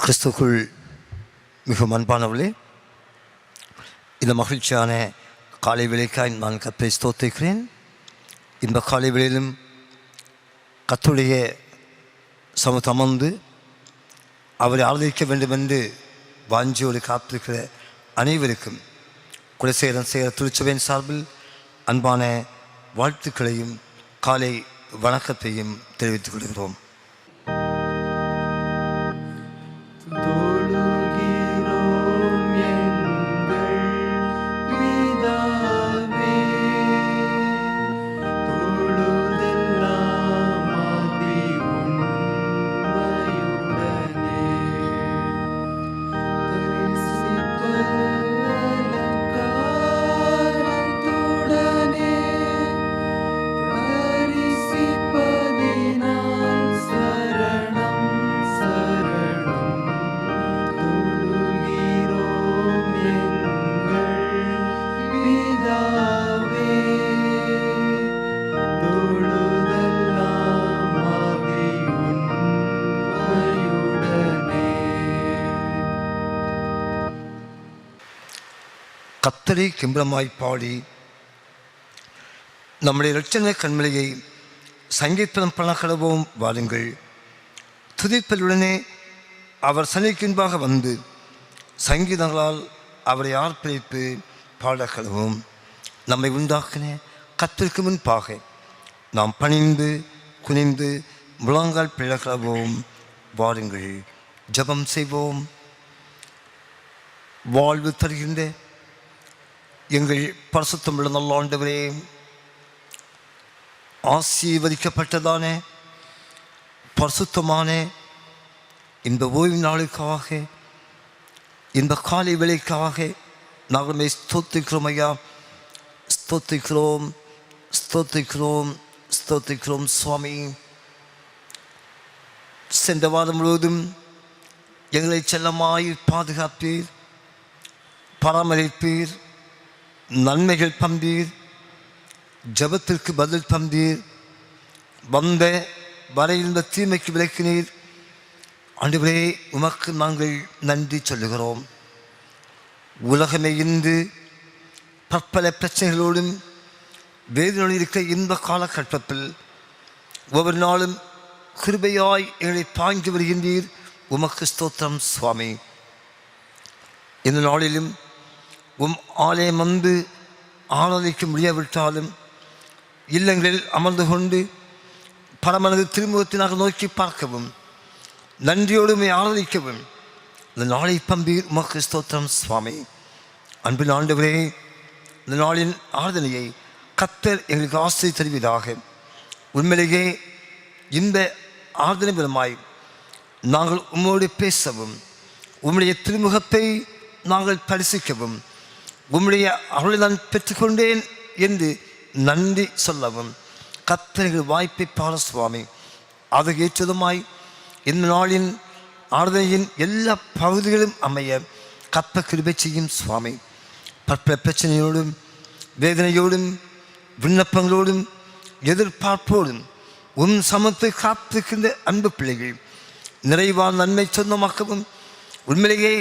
கிறிஸ்துக்குள் மிகவும் அன்பானவர்களே, இந்த மகிழ்ச்சியான காலை வேளைக்காய் நான் கர்த்தரை ஸ்தோத்திரிக்கிறேன். இந்த காலை வேளையிலும் கர்த்தருடைய சமூகத்தில் அமர்ந்து அவரை ஆராதிக்க வேண்டும் என்று வாஞ்சியோடு காத்திருக்கிற அனைவருக்கும் குலசேகரன் சேகர திருச்சபையின் சார்பில் அன்பான வாழ்த்துக்களையும் காலை வணக்கத்தையும் தெரிவித்துக் கொள்கிறோம். கர்த்தரை கிம்பரமாய் பாடி நம்முடைய இரட்சண கண்மலையை சங்கீதம் பணக்களவும் வாருங்கள். துதிப்பலுடனே அவர் சனிக்கின்பாக வந்து சங்கீதங்களால் அவரை ஆர்ப்பரிப்பு பாடக்களவும். நம்மை உண்டாக்கின கர்த்தருக்கு முன்பாக நாம் பணிந்து குனிந்து முழங்கால் பிழக்களவும் வாருங்கள். ஜெபம் செய்வோம். வாழ்வு தருகின்ற எங்கள் பரிசுத்தமுள்ள நல்ல ஆண்டவரே, ஆசீர்வதிக்கப்பட்டதான பரிசுத்தமான இந்த ஓய்வு நாளுக்காக, இந்த காலை வேளைக்காக நாங்கள் ஸ்தோத்திரிக்கிறோம் ஐயா. ஸ்தோத்திரிக்கிறோம், ஸ்தோத்திரிக்கிறோம், ஸ்தோத்திரிக்கிறோம் சுவாமி. சென்ற வாரம் முழுவதும் எங்களை செல்லமாய் பாதுகாப்பீர், பராமரிப்பீர், நன்மைகள் தந்தீர், ஜபத்திற்கு பதில் தந்தீர், வந்த வரையிருந்த தீமைக்கு விளக்கினீர். ஆண்டவரே, உமக்கு நாங்கள் நன்றி சொல்லுகிறோம். உலகமே இன்று பற்பல பிரச்சனைகளோடும் வேதனையோடு இருக்க இந்த காலகட்டத்தில் ஒவ்வொரு நாளும் கிருபையாய் எங்களை தாங்கி வருகின்றீர். உமக்கு ஸ்தோத்திரம் சுவாமி. இந்த நாளிலும் ஆலயம் வந்து ஆராதிக்க முடியாவிட்டாலும் இல்லங்களில் அமர்ந்து கொண்டு பரமனது திருமுகத்தினாக நோக்கி பார்க்கவும் நன்றியோடுமே ஆராதிக்கவும் இந்த நாளை பம்பீர் உமக்கு ஸ்தோத்திரம் சுவாமி. அன்பின் ஆண்டவரே, இந்த நாளின் ஆராதனையை கர்த்தர் எங்களுக்கு ஆசை தருவதாக. உண்மையிலேயே இந்த ஆராதனை மூலமாய் நாங்கள் உம்மோடு பேசவும், உம்முடைய திருமுகத்தை நாங்கள் பரிசிக்கவும், உம்முடைய அருளை நான் பெற்றுக்கொண்டேன் என்று நன்றி சொல்லவும் கர்த்தர்கள் வாய்ப்பை பாட சுவாமி. அதை ஏற்றதுமாய் இந்த நாளின் ஆராதனையின் எல்லா பகுதிகளும் அமைய கர்த்தர் கிருபை செய்யும் சுவாமி. பற்பல பிரச்சனையோடும் வேதனையோடும் விண்ணப்பங்களோடும் எதிர்பார்ப்போடும் உன் சமத்தை காத்திருக்கின்ற அன்பு பிள்ளைகள் நிறைவான நன்மை சொந்தமாக்கவும். உண்மையிலேயே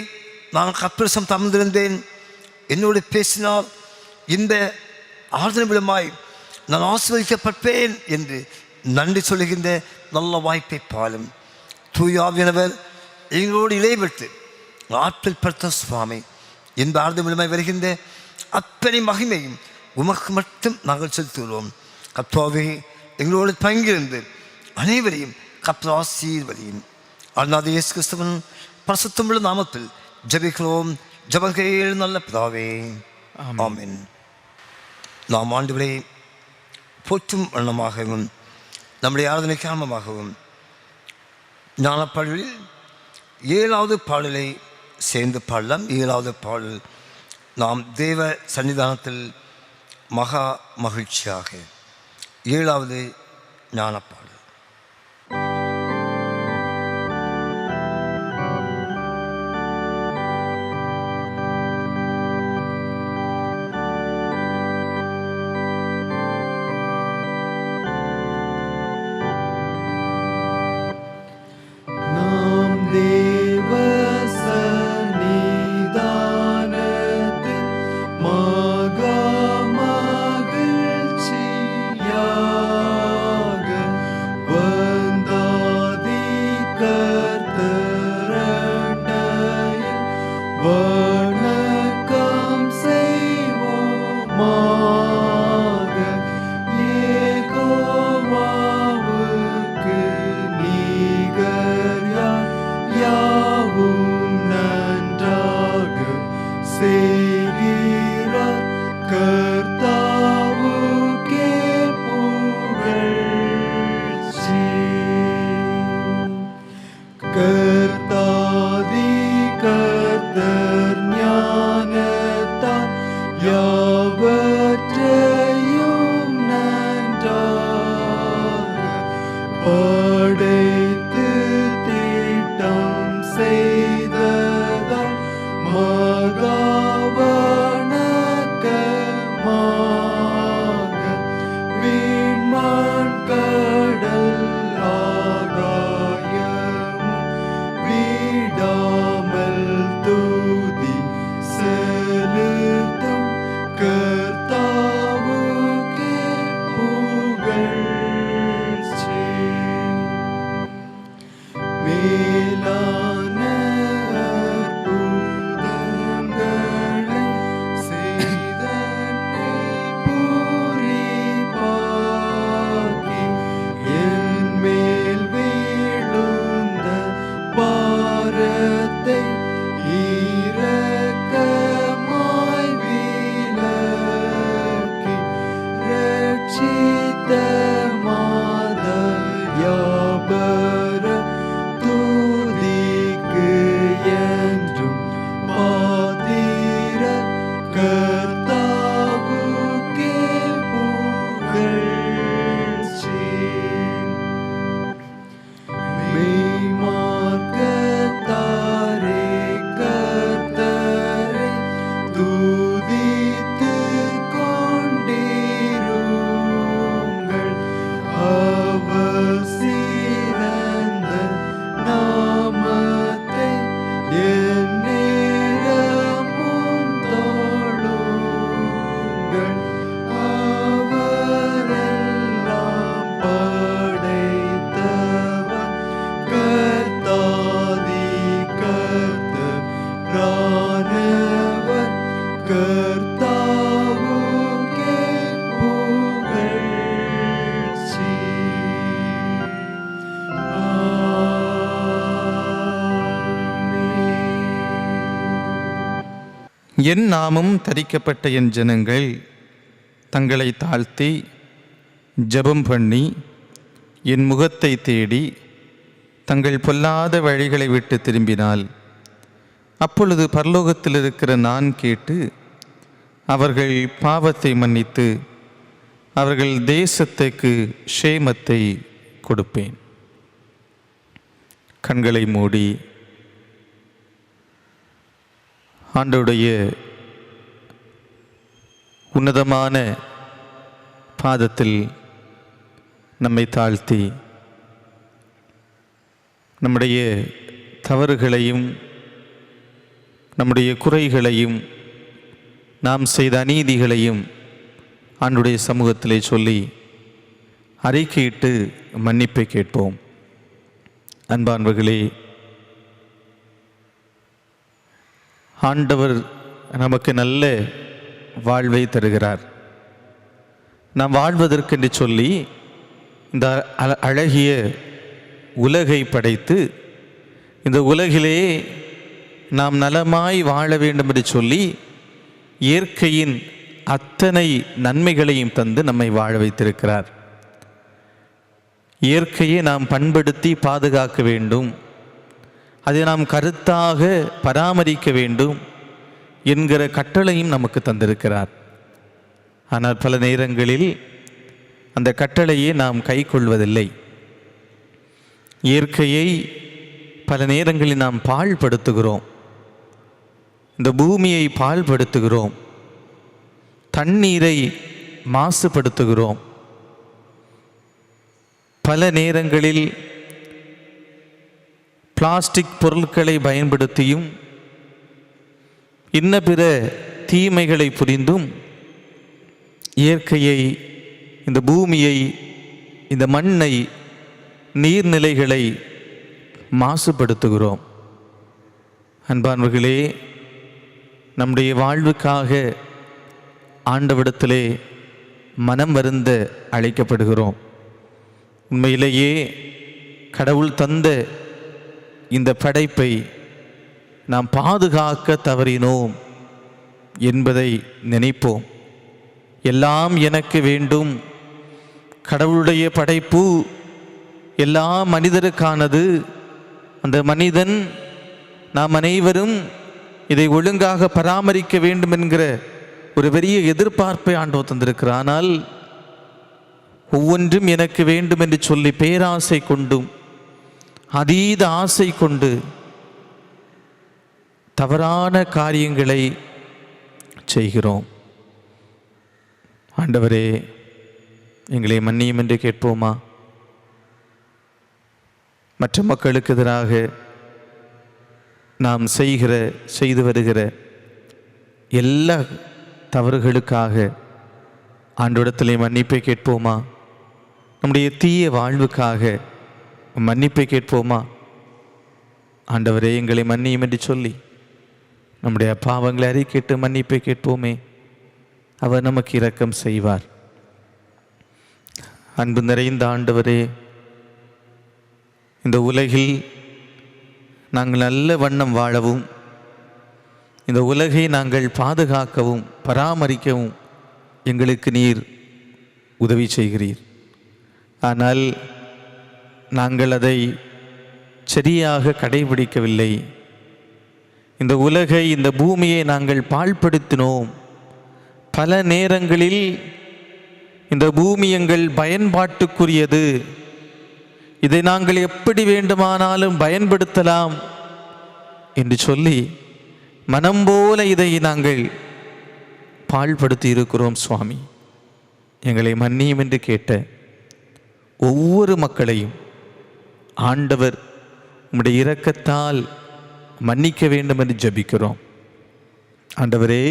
நான் கர்த்தரிடம் அமர்ந்திருந்தேன், என்னோடு பேசினால் இந்த ஆராதனை மூலமாய் நான் ஆசீர்வதிக்கப்பட்டேன் என்று நன்றி சொல்லுகின்ற நல்ல வாய்ப்பை பாலும். தூயாவியனவர் எங்களோடு இடைப்பட்டு ஆற்றல் படுத்த சுவாமி. இந்த ஆராதனை மூலமாய் வருகின்ற அத்தனை மகிமையும் உமக்கு மட்டும் நாங்கள் செலுத்துகிறோம். கர்த்தாவே, எங்களோடு தங்கியிருந்து அனைவரையும் கர்த்தர் ஆசீர்வதியும். அருள்நாதர் இயேசு கிறிஸ்துவின் பரிசுத்தமுள்ள நாமத்தில் ஜெபிக்கிறோம். ஜெபங்கள் நல்ல பிதாவே, ஆமென். நாம் ஆண்டவரை போற்றும் வண்ணமாகவும் நம்முடைய ஆராதனைக்கு ஆரம்பமாகவும் ஞானப்பாடலில் 7வது பாடலை சேர்ந்து பாடலாம். 7வது பாடல் நாம் தேவ சன்னிதானத்தில் மகா மகிழ்ச்சியாக. 7வது ஞானப்பாடல். தேவ கர்த்தாதி கர்த்தர் ஞானத்தால் யாவற்றையும் நன்றாக படைத்து திட்டம் செய்ததால் மகாவணக்கமாக வீண்மான் கடல் ஆகாயமும் விடாமல் தூதி செலுத்தும் கர்த்தாவுக்கே புகழ்ச்சி. மேலான அற்புதங்களை செய்தன்னை பூரிப்பாக்கி என் மேல் வீழுந்த பாரத்தை இரக்கமாய் விலக்கி ரட்சித்த மாதயாபர துதிக்கு என்றும் பாத்திர கர்த்தாவுக்கே புகழ்ச்சி. மெய்மார்க்கத்தாரே கர்த்தரை துதித்துக் கொண்டிருங்கள். அவர் சிறந்த நாமத்தை எந்நேரமும் தொழுங்கள். அவரெல்லாம் படைத்தவர் கர்த்தாதி கர்த்தரானவர் கர்த்தாவுக்கே புகழ்ச்சி. என் நாமம் தரிக்கப்பட்ட என் ஜனங்கள் தங்களை தாழ்த்தி ஜெபம் பண்ணி என் முகத்தை தேடி தங்கள் பொல்லாத வழிகளை விட்டு திரும்பினால் அப்பொழுது பரலோகத்தில் இருக்கிற நான் கேட்டு அவர்கள் பாவத்தை மன்னித்து அவர்கள் தேசத்துக்கு க்ஷேமத்தை கொடுப்பேன். கண்களை மூடி ஆண்டவருடைய உன்னதமான பாதத்தில் நம்மை தாழ்த்தி நம்முடைய தவறுகளையும் நம்முடைய குறைகளையும் நாம் செய்த அநீதிகளையும் ஆண்டவருடைய சமூகத்திலே சொல்லி அறிக்கையிட்டு மன்னிப்பை கேட்போம். அன்பானவர்களே, ஆண்டவர் நமக்கு நல்ல வாழ்வை தருகிறார். நாம் வாழ்வதற்கென்று சொல்லி இந்த அழகிய உலகை படைத்து இந்த உலகிலே நாம் நலமாய் வாழ வேண்டும் என்று சொல்லி இயற்கையின் அத்தனை நன்மைகளையும் தந்து நம்மை வாழ வைத்திருக்கிறார். இயற்கையை நாம் பண்படுத்தி பாதுகாக்க வேண்டும், அதை நாம் கருத்தாக பராமரிக்க வேண்டும் என்கிற கட்டளையும் நமக்கு தந்திருக்கிறார். ஆனால் பல நேரங்களில் அந்த கட்டளையை நாம் கை கொள்வதில்லை. இயற்கையை பல நேரங்களில் நாம் பாழ்படுத்துகிறோம், இந்த பூமியை பாழ்படுத்துகிறோம், தண்ணீரை மாசுபடுத்துகிறோம். பல நேரங்களில் பிளாஸ்டிக் பொருட்களை பயன்படுத்தியும் இன்ன பிற தீமைகளை புரிந்தும் இயற்கையை, இந்த பூமியை, இந்த மண்ணை, நீர்நிலைகளை மாசுபடுத்துகிறோம். அன்பானவர்களே, நம்முடைய வாழ்வுக்காக ஆண்டவரிடத்திலே மனம் வருந்த அழைக்கப்படுகிறோம். உண்மையிலேயே கடவுள் தந்த இந்த படைப்பை நாம் பாதுகாக்க தவறினோம் என்பதை நினைப்போம். எல்லாம் எனக்கு வேண்டும், கடவுளுடைய படைப்பு எல்லா மனிதருக்கானது, அந்த மனிதன் நாம் அனைவரும் இதை ஒழுங்காக பராமரிக்க வேண்டும் என்கிற ஒரு பெரிய எதிர்பார்ப்பை ஆண்டவர் தந்திருக்கிறார். ஆனால் ஒவ்வொன்றும் எனக்கு வேண்டும் என்று சொல்லி பேராசை கொண்டும் அதீத ஆசை கொண்டு தவறான காரியங்களை செய்கிறோம். ஆண்டவரே, எங்களை மன்னியும் என்று கேட்போமா? மற்ற மக்களுக்கு எதிராக நாம் செய்து வருகிற எல்லா தவறுகளுக்காக ஆண்டவரிடத்திலே மன்னிப்பை கேட்போமா? நம்முடைய தீய வாழ்வுக்காக மன்னிப்பை கேட்போமா? ஆண்டவரே, எங்களை மன்னியும் என்று சொல்லி நம்முடைய பாவங்களை அறிக்கையிட்டு மன்னிப்பை கேட்போமே. அவர் நமக்கு இரக்கம் செய்வார். அன்பு நிறைந்த ஆண்டவரே, இந்த உலகில் நாங்கள் நல்ல வண்ணம் வாழவும், இந்த உலகை நாங்கள் பாதுகாக்கவும் பராமரிக்கவும் எங்களுக்கு நீர் உதவி செய்கிறீர். ஆனால் நாங்கள் அதை சரியாக கடைபிடிக்கவில்லை. இந்த உலகை, இந்த பூமியை நாங்கள் பாழ்படுத்தினோம். பல நேரங்களில் இந்த பூமி எங்கள் பயன்பாட்டுக்குரியது, இதை நாங்கள் எப்படி வேண்டுமானாலும் பயன்படுத்தலாம் என்று சொல்லி மனம் போல இதை நாங்கள் பாழ்படுத்தி இருக்கிறோம். சுவாமி, எங்களை மன்னியும் என்று கேட்ட ஒவ்வொரு மக்களையும் ஆண்டவர் உம்முடைய இரக்கத்தால் மன்னிக்க வேண்டும் என்று ஜெபிக்கிறோம். ஆண்டவரே,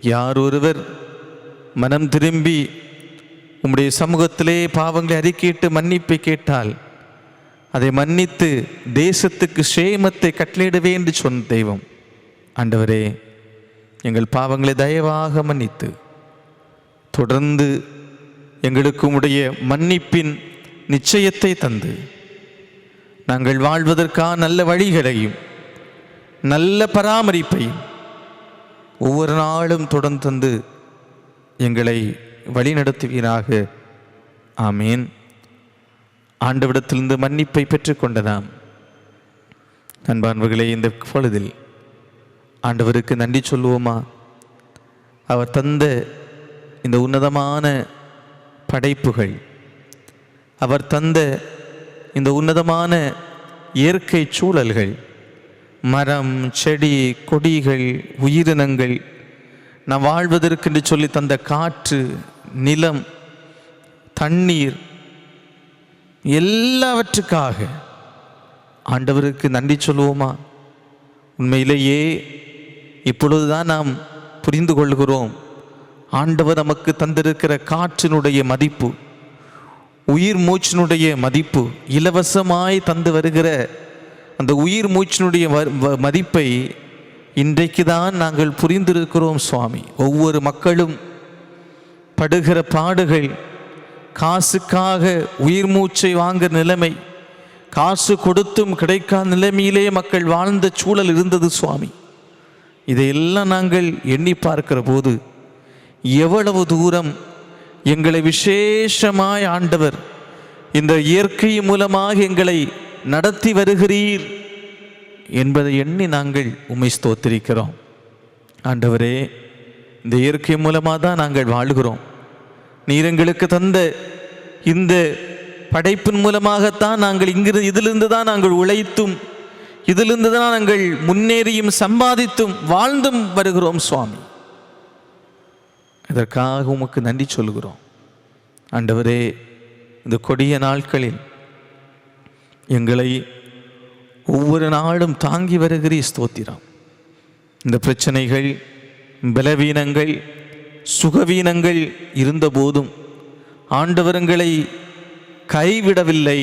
யார் ஒருவர் மனம் திரும்பி உம்முடைய சமூகத்திலே பாவங்களை அறிக்கையிட்டு மன்னிப்பை கேட்டால் அதை மன்னித்து தேசத்துக்கு சேமத்தை கட்டளையிடவே என்று சொன்ன தெய்வம். ஆண்டவரே, எங்கள் பாவங்களை தயவாக மன்னித்து தொடர்ந்து எங்களுக்கு உம்முடைய மன்னிப்பின் நிச்சயத்தை தந்து நாங்கள் வாழ்வதற்கான நல்ல வழிகளையும் நல்ல பராமரிப்பையும் ஒவ்வொரு நாளும் தொடர்ந்து தந்து எங்களை வழிநடத்துவீராக. ஆமேன். ஆண்டவிடத்திலிருந்து மன்னிப்பை பெற்றுக்கொண்ட நாம் அன்பானவர்களே, இந்த பொழுதில் ஆண்டவருக்கு நன்றி சொல்லுவோமா? அவர் தந்த இந்த உன்னதமான படைப்புகள், அவர் தந்த இந்த உன்னதமான இயற்கை சூழல்கள், மரம், செடி, கொடிகள், உயிரினங்கள், நாம் வாழ்வதற்கென்று சொல்லி தந்த காற்று, நிலம், தண்ணீர், எல்லாவற்றுக்காக ஆண்டவருக்கு நன்றி சொல்லுவோமா? உண்மையிலேயே இப்பொழுதுதான் நாம் புரிந்து கொள்கிறோம். ஆண்டவர் நமக்கு தந்திருக்கிற காற்றினுடைய மதிப்பு, உயிர் மூச்சினுடைய மதிப்பு, இலவசமாய் தந்து வருகிற அந்த உயிர் மூச்சினுடைய மதிப்பை இன்றைக்கு தான் நாங்கள் புரிந்திருக்கிறோம். சுவாமி, ஒவ்வொரு மக்களும் படுகிற பாடுகள், காசுக்காக உயிர் மூச்சை வாங்குற நிலைமை, காசு கொடுத்தும் கிடைக்காத நிலைமையிலே மக்கள் வாழ்ந்த சூழல் இருந்தது. சுவாமி, இதையெல்லாம் நாங்கள் எண்ணி பார்க்கிற போது எவ்வளவு தூரம் எங்களை விசேஷமாய் ஆண்டவர் இந்த இயற்கை மூலமாக எங்களை நடத்தி வருகிறீர் என்பதை எண்ணி நாங்கள் உம்மை ஸ்தோத்திரிக்கிறோம். ஆண்டவரே, இந்த இயற்கை மூலமாக தான் நாங்கள் வாழ்கிறோம். நீர் எங்களுக்கு தந்த இந்த படைப்பின் மூலமாகத்தான் நாங்கள் இதிலிருந்து தான் நாங்கள் உழைத்தும், இதிலிருந்து தான் நாங்கள் முன்னேறியும் சம்பாதித்தும் வாழ்ந்தும் வருகிறோம். சுவாமி, இதற்காக உமக்கு நன்றி சொல்கிறோம். ஆண்டவரே, இந்த கொடிய நாட்களில் எங்களை ஒவ்வொரு நாளும் தாங்கி வருகிறீர். ஸ்தோத்திரம். இந்த பிரச்சனைகள், பலவீனங்கள், சுகவீனங்கள் இருந்தபோதும் ஆண்டவர் எங்களை கைவிடவில்லை.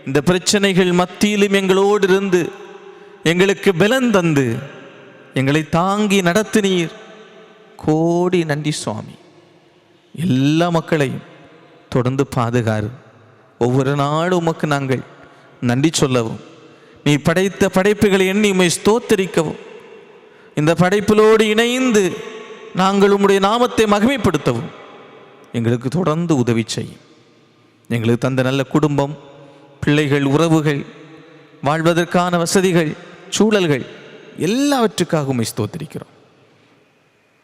இந்த பிரச்சனைகள் மத்தியிலும் எங்களோடு இருந்து எங்களுக்கு பலன் தந்து எங்களை தாங்கி நடத்தினீர். கோடி நன்றி சுவாமி. எல்லா மக்களையும் தொடர்ந்து பாதுகாரு. ஒவ்வொரு நாளும் உமக்கு நாங்கள் நன்றி சொல்லவும், நீ படைத்த படைப்புகளை எண்ணி உம்மை ஸ்தோத்தரிக்கவும், இந்த படைப்பிலோடு இணைந்து நாங்கள் உம்முடைய நாமத்தை மகிமைப்படுத்தவும் எங்களுக்கு தொடர்ந்து உதவி செய்யும். எங்களுக்கு தந்த நல்ல குடும்பம், பிள்ளைகள், உறவுகள், வாழ்வதற்கான வசதிகள், சூழல்கள் எல்லாவற்றுக்காக உம்மை ஸ்தோத்திரிக்கிறோம்.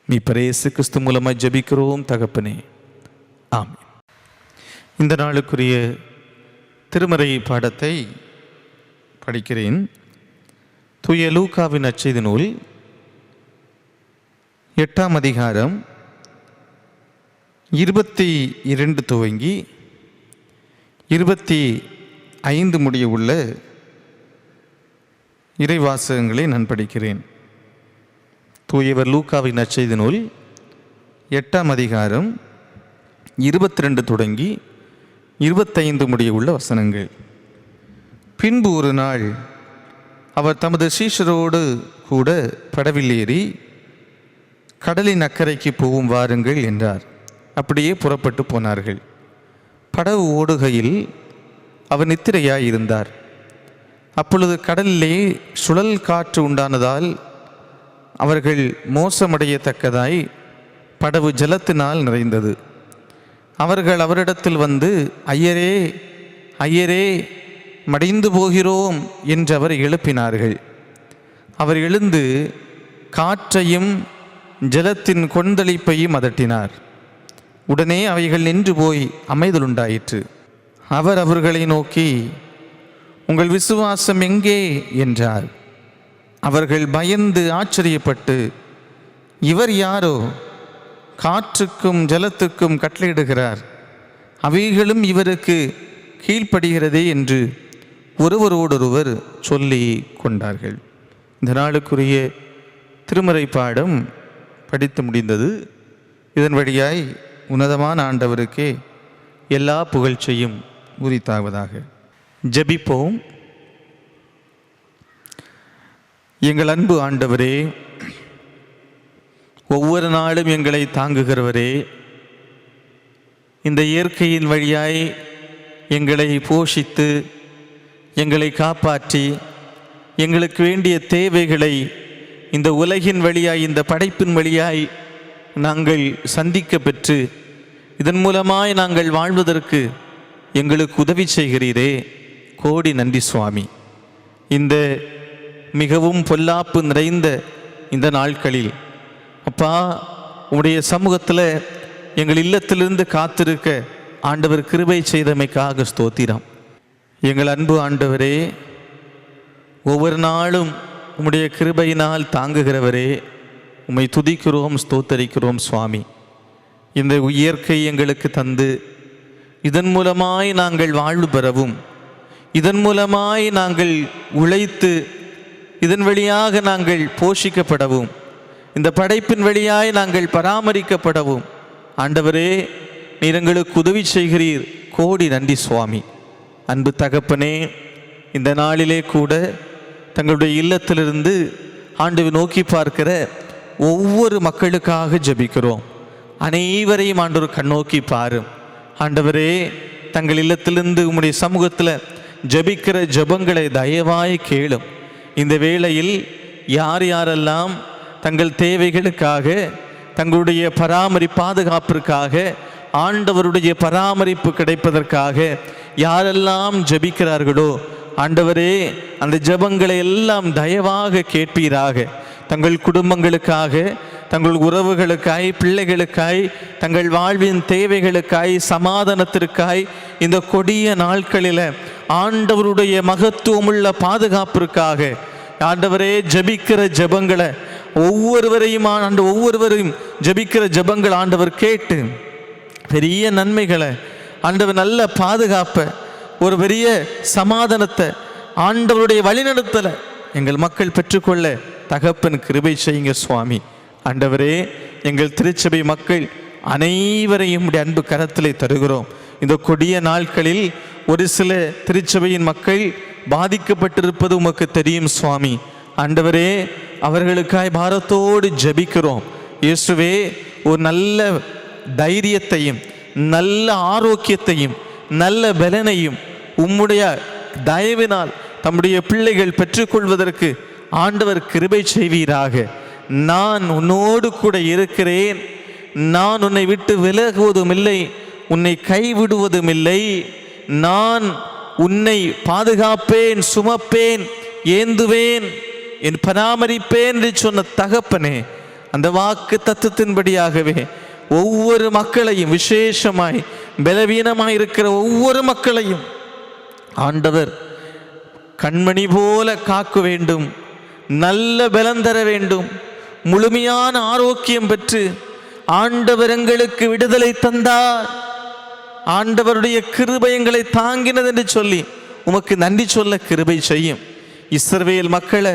மீட்பர் இயேசு கிறிஸ்து மூலமாக ஜெபிக்கிறோம் தகப்பனே, ஆமென். இந்த நாளுக்குரிய திருமறை பாடத்தை படிக்கிறேன். தூய லூக்காவின் நற்செய்தி நூல் 8ஆம் அதிகாரம் 22 துவங்கி 25 முடிய உள்ள இறைவாசகங்களை நான் படிக்கிறேன். தூயவர் லூக்காவின் நற்செய்தி நூல் 8ஆம் அதிகாரம் 22 தொடங்கி 25 முடிய உள்ள வசனங்கள். பின்பு ஒரு நாள் அவர் தமது சீஷரோடு கூட படவில் ஏறி கடலின் அக்கறைக்கு போகும் வாருங்கள் என்றார். அப்படியே புறப்பட்டு போனார்கள். படகு ஓடுகையில் அவர் நித்திரையாய் இருந்தார். அப்பொழுது கடலிலே சுழல் காற்று உண்டானதால் அவர்கள் மோசமடையத்தக்கதாய் படகு ஜலத்தினால் நிறைந்தது. அவர்கள் அவரிடத்தில் வந்து, ஐயரே ஐயரே, மடிந்து போகிறோம் என்று அவர் எழுப்பினார்கள். அவர் எழுந்து காற்றையும் ஜலத்தின் கொந்தளிப்பையும் அதட்டினார். உடனே அவைகள் நின்று போய் அமைதலுண்டாயிற்று. அவர் அவர்களை நோக்கி, உங்கள் விசுவாசம் எங்கே என்றார். அவர்கள் பயந்து ஆச்சரியப்பட்டு, இவர் யாரோ, காற்றுக்கும் ஜலத்துக்கும் கட்டளையிடுகிறார், அவைகளும் இவருக்கு கீழ்ப்படுகிறதே என்று ஒருவரோடொருவர் சொல்லி கொண்டார்கள். இந்த நாளுக்குரிய திருமறை பாடம் படித்து முடிந்தது. இதன் வழியாய் உன்னதமான ஆண்டவருக்கே எல்லா புகழ்ச்சியும் உரித்தாவதாக. ஜெபிப்போம். எங்கள் அன்பு ஆண்டவரே, ஒவ்வொரு நாளும் எங்களை தாங்குகிறவரே, இந்த இயற்கையின் வழியாய் எங்களை போஷித்து எங்களை காப்பாற்றி எங்களுக்கு வேண்டிய தேவைகளை இந்த உலகின் வழியாய், இந்த படைப்பின் வழியாய் நாங்கள் சந்திக்க பெற்று இதன் மூலமாய் நாங்கள் வாழ்வதற்கு எங்களுக்கு உதவி செய்கிறீரே, கோடி நன்றி சுவாமி. இந்த மிகவும் பொல்லாப்பு நிறைந்த இந்த நாட்களில் அப்பா, உம்முடைய சமூகத்தில் எங்கள் இல்லத்திலிருந்து காத்திருக்க ஆண்டவர் கிருபை செய்தமைக்காக ஸ்தோத்திரம். எங்கள் அன்பு ஆண்டவரே, ஒவ்வொரு நாளும் உம்முடைய கிருபையினால் தாங்குகிறவரே, உம்மை துதிக்கிறோம், ஸ்தோத்தரிக்கிறோம் சுவாமி. இந்த இயற்கை எங்களுக்கு தந்து இதன் மூலமாய் நாங்கள் வாழ்வு பெறவும், இதன் மூலமாய் நாங்கள் உழைத்து இதன் வழியாக நாங்கள் போஷிக்கப்படவும், இந்த படைப்பின் வழியாய் நாங்கள் பராமரிக்கப்படவும் ஆண்டவரே நீர் எங்களுக்கு உதவி செய்கிறீர், கோடி நன்றி சுவாமி. அன்பு தகப்பனே, இந்த நாளிலே கூட தங்களுடைய இல்லத்திலிருந்து ஆண்டவை நோக்கி பார்க்கிற ஒவ்வொரு மக்களுக்காக ஜெபிக்கிறோம். அனைவரையும் ஆண்டவர் கண்ணோக்கி பாரும். ஆண்டவரே, தங்கள் இல்லத்திலிருந்து உம்முடைய சமூகத்தில் ஜெபிக்கிற ஜெபங்களை தயவாய் கேளும். இந்த வேளையில் யார் யாரெல்லாம் தங்கள் தேவைகளுக்காக, தங்களுடைய பாதுகாப்பிற்காக, ஆண்டவருடைய பராமரிப்பு கிடைப்பதற்காக யாரெல்லாம் ஜெபிக்கிறார்களோ ஆண்டவரே, அந்த ஜெபங்களை எல்லாம் தயவாக கேட்பீராக. தங்கள் குடும்பங்களுக்காக, தங்கள் உறவுகளுக்காய், பிள்ளைகளுக்காய், தங்கள் வாழ்வின் தேவைகளுக்காய், சமாதானத்திற்காய், இந்த கொடிய நாட்களில் ஆண்டவருடைய மகத்துவமுள்ள பாதுகாப்பிற்காக ஆண்டவரே ஜெபிக்கிற ஜெபங்களை ஒவ்வொருவரையும் ஜெபிக்கிற ஜெபங்கள் ஆண்டவர் கேட்டு பெரிய நன்மைகளை, ஆண்டவர் நல்ல பாதுகாப்பை, ஒரு பெரிய சமாதானத்தை, ஆண்டவருடைய வழிநடத்தலை எங்கள் மக்கள் பெற்றுக்கொள்ள தகப்பன் கிருபை செய்யுங்க சுவாமி. ஆண்டவரே, எங்கள் திருச்சபை மக்கள் அனைவரையும் உடைய அன்பு கரத்திலே தருகிறோம். இந்த கொடிய நாட்களில் ஒரு சில திருச்சபையின் மக்கள் பாதிக்கப்பட்டிருப்பது உமக்கு தெரியும் சுவாமி. ஆண்டவரே, அவர்களுக்காய் பாரத்தோடு ஜெபிக்கிறோம். இயேசுவே, ஒரு நல்ல தைரியத்தையும் நல்ல ஆரோக்கியத்தையும் நல்ல பலனையும் உம்முடைய தயவினால் தம்முடைய பிள்ளைகள் பெற்றுக்கொள்வதற்கு ஆண்டவர் கிருபை செய்வீராக. நான் உன்னோடு கூட இருக்கிறேன், நான் உன்னை விட்டு விலகுவதும் இல்லை, உன்னை கைவிடுவதும் இல்லை, நான் உன்னை பாதுகாப்பேன், சுமப்பேன், ஏந்துவேன், என் பராமரிப்பேன் என்று சொன்ன தகப்பனே, அந்த வாக்கு தத்துவத்தின்படியாகவே ஒவ்வொரு மக்களையும், விசேஷமாய் பலவீனமாய் இருக்கிற ஒவ்வொரு மக்களையும் ஆண்டவர் கண்மணி போல காக்க வேண்டும், நல்ல பலம் தர வேண்டும், முழுமையான ஆரோக்கியம் பெற்று ஆண்டவர் எங்களுக்கு விடுதலை தந்தார், ஆண்டவருடைய கிருபை எங்களை தாங்கினது என்று சொல்லி உமக்கு நன்றி சொல்ல கிருபை செய்யும். இஸ்ரவேல் மக்களை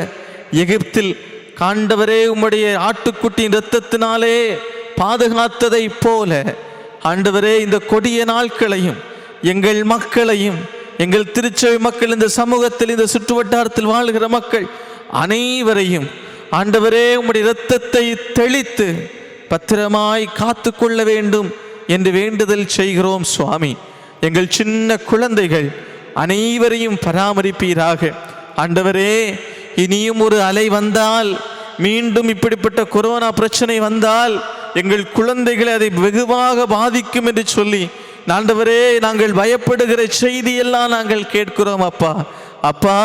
எகிப்தில் ஆண்டவரே உம்முடைய ஆட்டுக்குட்டியின் இரத்தத்தினாலே பாதுகாத்ததை போல ஆண்டவரே இந்த கொடிய நாட்களையும் எங்கள் மக்களையும், எங்கள் திருச்சபை மக்கள், இந்த சமூகத்தில், இந்த சுற்றுவட்டாரத்தில் வாழ்கிற மக்கள் அனைவரையும் ஆண்டவரே உம்முடைய இரத்தத்தை தெளித்து பத்திரமாய் காத்து கொள்ள வேண்டும் என்று வேண்டுதல் செய்கிறோம் சுவாமி. எங்கள் சின்ன குழந்தைகள் அனைவரையும் பராமரிப்பீராக. ஆண்டவரே, இனியும் ஒரு அலை வந்தால், மீண்டும் இப்படிப்பட்ட கொரோனா பிரச்சனை வந்தால் எங்கள் குழந்தைகளை அதை வெகுவாக பாதிக்கும் என்று சொல்லி ஆண்டவரே நாங்கள் பயப்படுகிற செய்தியெல்லாம் நாங்கள் கேட்கிறோம். அப்பா அப்பா,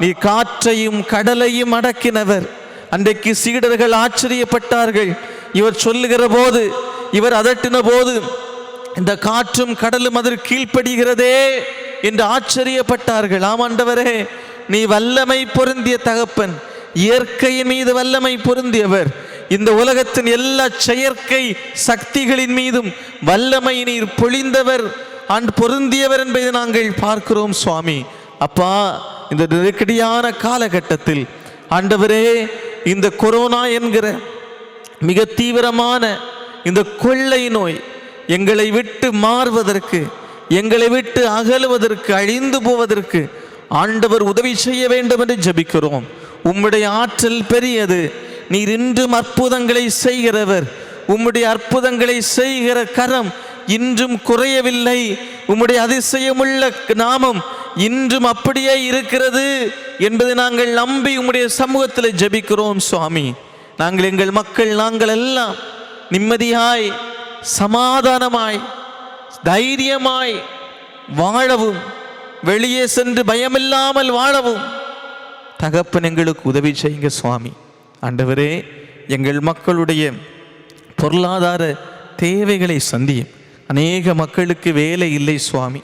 நீ காற்றையும் கடலையும் அடக்கினவர். அன்றைக்கு சீடர்கள் ஆச்சரியப்பட்டார்கள். இவர் சொல்லுகிற போது, இவர் அதட்டின போது இந்த காற்றும் கடலும் அதற்கு கீழ்ப்படுகிறதே என்று ஆச்சரியப்பட்டார்கள். ஆமாண்டவரே, நீ வல்லமை பொருந்திய தகப்பன், இயற்கையின் மீது வல்லமை பொருந்தியவர். இந்த உலகத்தின் எல்லா செயற்கை சக்திகளின் மீதும் வல்லமை நீர் பொழிந்தவர், பொருந்தியவர் என்பதை நாங்கள் பார்க்கிறோம் சுவாமி. அப்பா, இந்த நெருக்கடியான காலகட்டத்தில் ஆண்டவரே, இந்த கொரோனா என்கிற மிக தீவிரமான இந்த கொள்ளை நோய் எங்களை விட்டு மாறுவதற்கு, எங்களை விட்டு அகலுவதற்கு, அழிந்து போவதற்கு ஆண்டவர் உதவி செய்ய வேண்டும் என்று ஜெபிக்கிறோம். உம்முடைய ஆற்றல் பெரியது. நீர் இன்றும் அற்புதங்களை செய்கிறவர். உம்முடைய அற்புதங்களை செய்கிற கரம் இன்றும் குறையவில்லை. உம்முடைய அதிசயமுள்ள நாமம் இன்றும் அப்படியே இருக்கிறது என்பதை நாங்கள் நம்பி உம்முடைய சமூகத்தில் ஜெபிக்கிறோம் சுவாமி. நாங்கள், எங்கள் மக்கள், நாங்கள் எல்லாம் நிம்மதியாய், சமாதானமாய், தைரியமாய் வாழவும், வெளியே சென்று பயமில்லாமல் வாழவும் தகப்பன் எங்களுக்கு உதவி செய்யுங்க சுவாமி. ஆண்டவரே, எங்கள் மக்களுடைய பொருளாதார தேவைகளை சந்தியும். அநேக மக்களுக்கு வேலை இல்லை சுவாமி,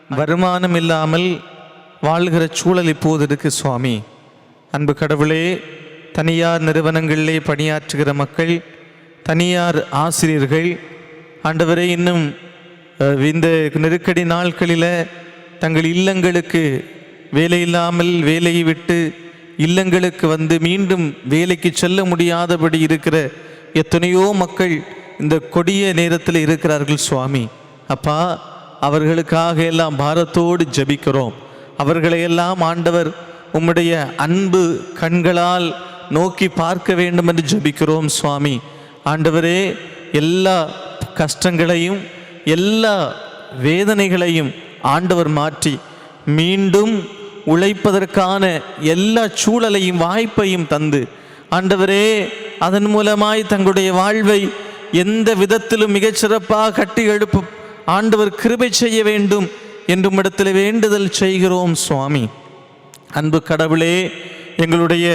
வருமானம் இல்லாமல் வாழ்கிற சூழல் இப்போது இருக்கு சுவாமி. அன்பு கடவுளே, தனியார் நிறுவனங்களிலே பணியாற்றுகிற மக்கள், தனியார் ஆசிரியர்கள் ஆண்டவரே, இன்னும் இந்த நெருக்கடி நாட்களில் தங்கள் இல்லங்களுக்கு வேலை இல்லாமல் வேலையை விட்டு இல்லங்களுக்கு வந்து மீண்டும் வேலைக்கு செல்ல முடியாதபடி இருக்கிற எத்தனையோ மக்கள் இந்த கொடிய நேரத்தில் இருக்கிறார்கள் சுவாமி. அப்பா, அவர்களுக்காக எல்லாம் பாரத்தோடு ஜெபிக்கிறோம். அவர்களையெல்லாம் ஆண்டவர் உம்முடைய அன்பு கண்களால் நோக்கி பார்க்க வேண்டும் என்று ஜெபிக்கிறோம் சுவாமி. ஆண்டவரே, எல்லா கஷ்டங்களையும் எல்லா வேதனைகளையும் ஆண்டவர் மாற்றி மீண்டும் உழைப்பதற்கான எல்லா சூழலையும் வாய்ப்பையும் தந்து ஆண்டவரே, அதன் மூலமாய் தங்களுடைய வாழ்வை எந்த விதத்திலும் மிகச்சிறப்பாக கட்டி எழுப்ப ஆண்டவர் கிருபை செய்ய வேண்டும் என்று இடத்தில் வேண்டுதல் செய்கிறோம் சுவாமி. அன்பு கடவுளே, எங்களுடைய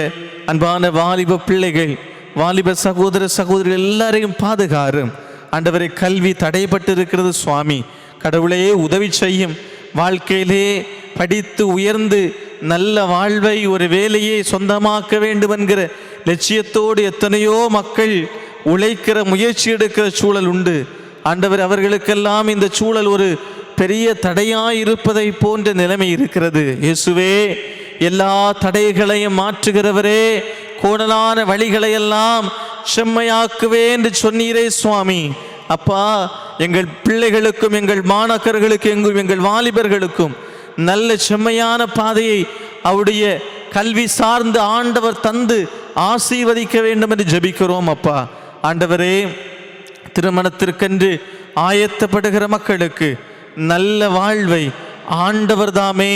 அன்பான வாலிப பிள்ளைகள், வாலிப சகோதர சகோதரிகள் எல்லாரையும் பாதுகாரும். ஆண்டவரை, கல்வி தடைப்பட்டு இருக்கிறது சுவாமி. கடவுளே, உதவி செய்யும். வாழ்க்கையிலே படித்து உயர்ந்து நல்ல வாழ்வை, ஒரு வேலையை சொந்தமாக்க வேண்டும் என்கிற லட்சியத்தோடு எத்தனையோ மக்கள் உழைக்கிற, முயற்சி எடுக்கிற சூழல் உண்டு. ஆண்டவர், அவர்களுக்கெல்லாம் இந்த சூழல் ஒரு பெரிய தடையாயிருப்பதை போன்ற நிலைமை இருக்கிறது. இயேசுவே, எல்லா தடைகளையும் மாற்றுகிறவரே, கோணலான வழிகளையெல்லாம் செம்மையாக்குவே என்று சொன்னீரே சுவாமி. அப்பா, எங்கள் பிள்ளைகளுக்கும், எங்கள் மாணக்கர்களுக்கும், எங்கள் வாலிபர்களுக்கும் நல்ல செம்மையான பாதையை அவருடைய கல்வி சார்ந்து ஆண்டவர் தந்து ஆசீர்வதிக்க வேண்டும் என்று ஜெபிக்கிறோம். அப்பா, ஆண்டவரே, திருமணத்திற்கென்று ஆயத்தப்படுகிற மக்களுக்கு நல்ல வாழ்வை ஆண்டவர் தாமே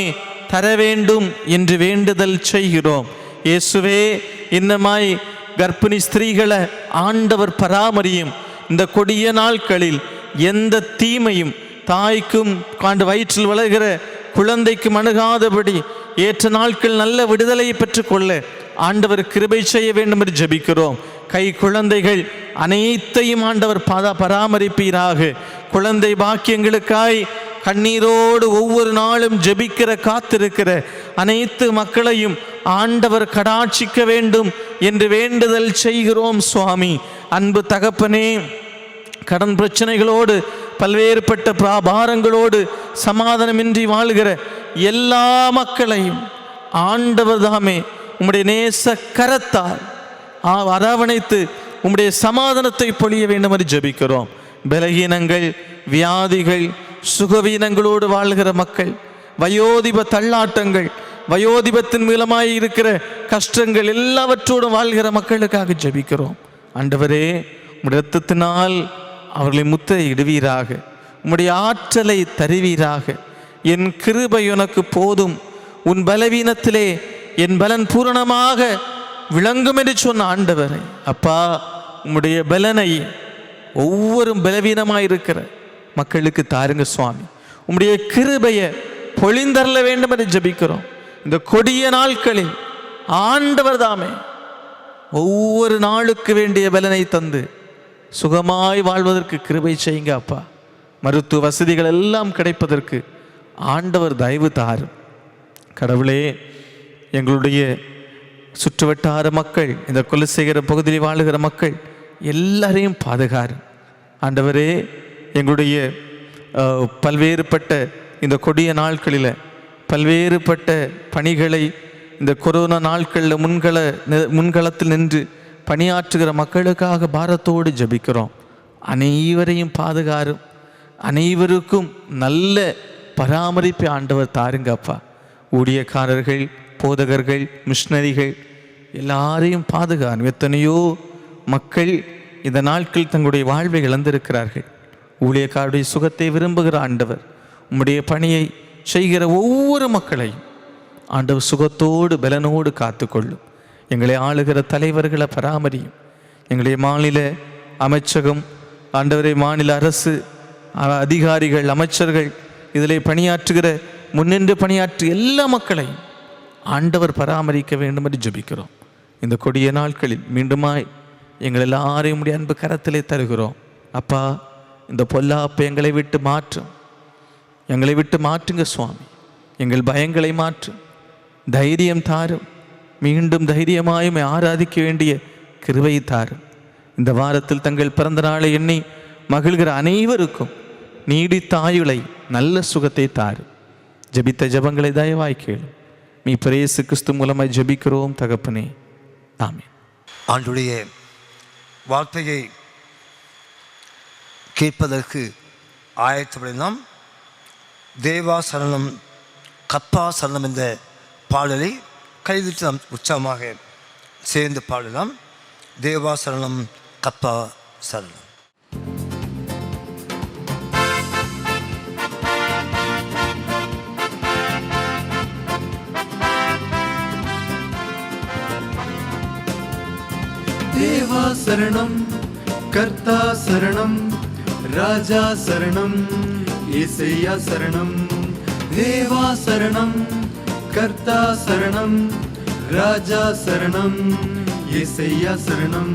தர வேண்டும் என்று வேண்டுதல் செய்கிறோம். இயேசுவே, இன்னமாய் கர்ப்பிணி ஸ்திரீகளை ஆண்டவர் பராமரியும். இந்த கொடிய நாட்களில் எந்த தீமையும், தாய்க்கும் வயிற்றில் வளர்கிற குழந்தைக்கு அணுகாதபடி ஏற்ற நாட்கள் நல்ல விடுதலையை பெற்றுக்கொள்ள ஆண்டவர் கிருபை செய்ய வேண்டும் என்று ஜெபிக்கிறோம். கை குழந்தைகள் அனைத்தையும் ஆண்டவர் பராமரிப்பீராக. குழந்தை பாக்கியங்களுக்காய் கண்ணீரோடு ஒவ்வொரு நாளும் ஜெபிக்கிற காத்திருக்கிற அனைத்து மக்களையும் ஆண்டவர் கடாட்சிக்க வேண்டும் என்று வேண்டுதல் செய்கிறோம் சுவாமி. அன்பு தகப்பனே, கடன் பிரச்சனைகளோடு பல்வேறுபட்ட பாரங்களோடு சமாதானமின்றி வாழ்கிற எல்லா மக்களையும் ஆண்டவர் தாமே உம்முடைய நேச கரத்தால் அரவணைத்து உம்முடைய சமாதானத்தை பொழிய வேண்டும் என்று ஜெபிக்கிறோம். பலகீனங்கள், வியாதிகள், சுகவீனங்களோடு வாழ்கிற மக்கள், வயோதிப தள்ளாட்டங்கள், வயோதிபத்தின் மூலமாய் இருக்கிற கஷ்டங்கள் எல்லாவற்றோடும் வாழ்கிற மக்களுக்காக ஜெபிக்கிறோம். ஆண்டவரே, உம்முடைய இரத்தத்தினால் அவர்களை முத்திரையிடுவீராக. உம்முடைய ஆற்றலை தருவீராக. என் கிருபை உனக்கு போதும், உன் பலவீனத்திலே என் பலன் பூரணமாக விளங்கும் என்று சொன்ன ஆண்டவரை, அப்பா, உம்முடைய பலனை ஒவ்வொரு பலவீனமாக இருக்கிற மக்களுக்கு தாருங்க சுவாமி. உம்முடைய கிருபையை பொழிந்தரல வேண்டும் என்று ஜெபிக்கிறோம். இந்த கொடிய நாட்களில் ஆண்டவர் தாமே ஒவ்வொரு நாளுக்கு வேண்டிய பலனை தந்து சுகமாய் வாழ்வதற்கு கிருபை செய்யுங்க அப்பா. மருத்துவ வசதிகள் எல்லாம் கிடைப்பதற்கு ஆண்டவர் தயவு தாரும். கடவுளே, எங்களுடைய சுற்றுவட்டார மக்கள், இந்த குலசேகர பகுதியில் வாழுகிற மக்கள் எல்லாரையும் பாதுகாரும். ஆண்டவரே, எங்களுடைய பல்வேறுபட்ட இந்த கொடிய நாட்களில் பல்வேறுபட்ட பணிகளை இந்த கொரோனா நாட்களில் முன்களத்தில் நின்று பணியாற்றுகிற மக்களுக்காக பாரத்தோடு ஜெபிக்கிறோம். அனைவரையும் பாதுகாரும். அனைவருக்கும் நல்ல பராமரிப்பை ஆண்டவர் தாருங்க அப்பா. ஊழியக்காரர்கள், போதகர்கள், மிஷனரிகள் எல்லாரையும் பாதுகாரும். எத்தனையோ மக்கள் இந்த நாட்கள் தங்களுடைய வாழ்வை இழந்திருக்கிறார்கள். ஊழியக்காருடைய சுகத்தை விரும்புகிற ஆண்டவர் உம்முடைய பணியை செய்கிற ஒவ்வொரு மக்களையும் ஆண்டவர் சுகத்தோடு பலனோடு காத்துக்கொள்ளும். எங்களை ஆளுகிற தலைவர்களை பராமரியும். எங்களுடைய மாநில அமைச்சகம், ஆண்டவரை மாநில அரசு அதிகாரிகள், அமைச்சர்கள், இதில் பணியாற்றுகிற முன்னின்று பணியாற்றிய எல்லா மக்களையும் ஆண்டவர் பராமரிக்க வேண்டும் என்று ஜெபிக்கிறோம். இந்த கொடிய நாட்களில் மீண்டுமாய் எங்கள் எல்லாரையும் உடைய அன்பு கரத்திலே தருகிறோம். அப்பா, இந்த பொல்லாப்பை எங்களை விட்டு மாற்றுங்க சுவாமி. எங்கள் பயங்களை மாற்றும், தைரியம் தாரும். மீண்டும் தைரியமாயும் ஆராதிக்க வேண்டிய கிருபை தாரும். இந்த வாரத்தில் தங்கள் பிறந்த நாளை எண்ணி மகிழ்கிற அனைவருக்கும் நீடித்த ஆயுளை, நல்ல சுகத்தை தாரும். ஜெபித்த ஜெபங்களை தயவாய் கேளும். மீட்பர் இயேசு கிறிஸ்து மூலமாய் ஜெபிக்கிறோம் தகப்பனே, ஆமென். ஆண்டுடைய வார்த்தையை கேட்பதற்கு ஆயத்தப்படலாம். தேவா சரணம் கப்பா சரணம் என்ற பாடலை கைவிட்டு நாம் உற்சாகமாக சேர்ந்து பாடலாம். தேவா சரணம் கப்பா சரணம். தேவா சரணம், கர்த்தா சரணம், ராஜா சரணம், இயேசையா சரணம். தேவா சரணம், கர்த்தா சரணம், ராஜா சரணம், இயேசையா சரணம்.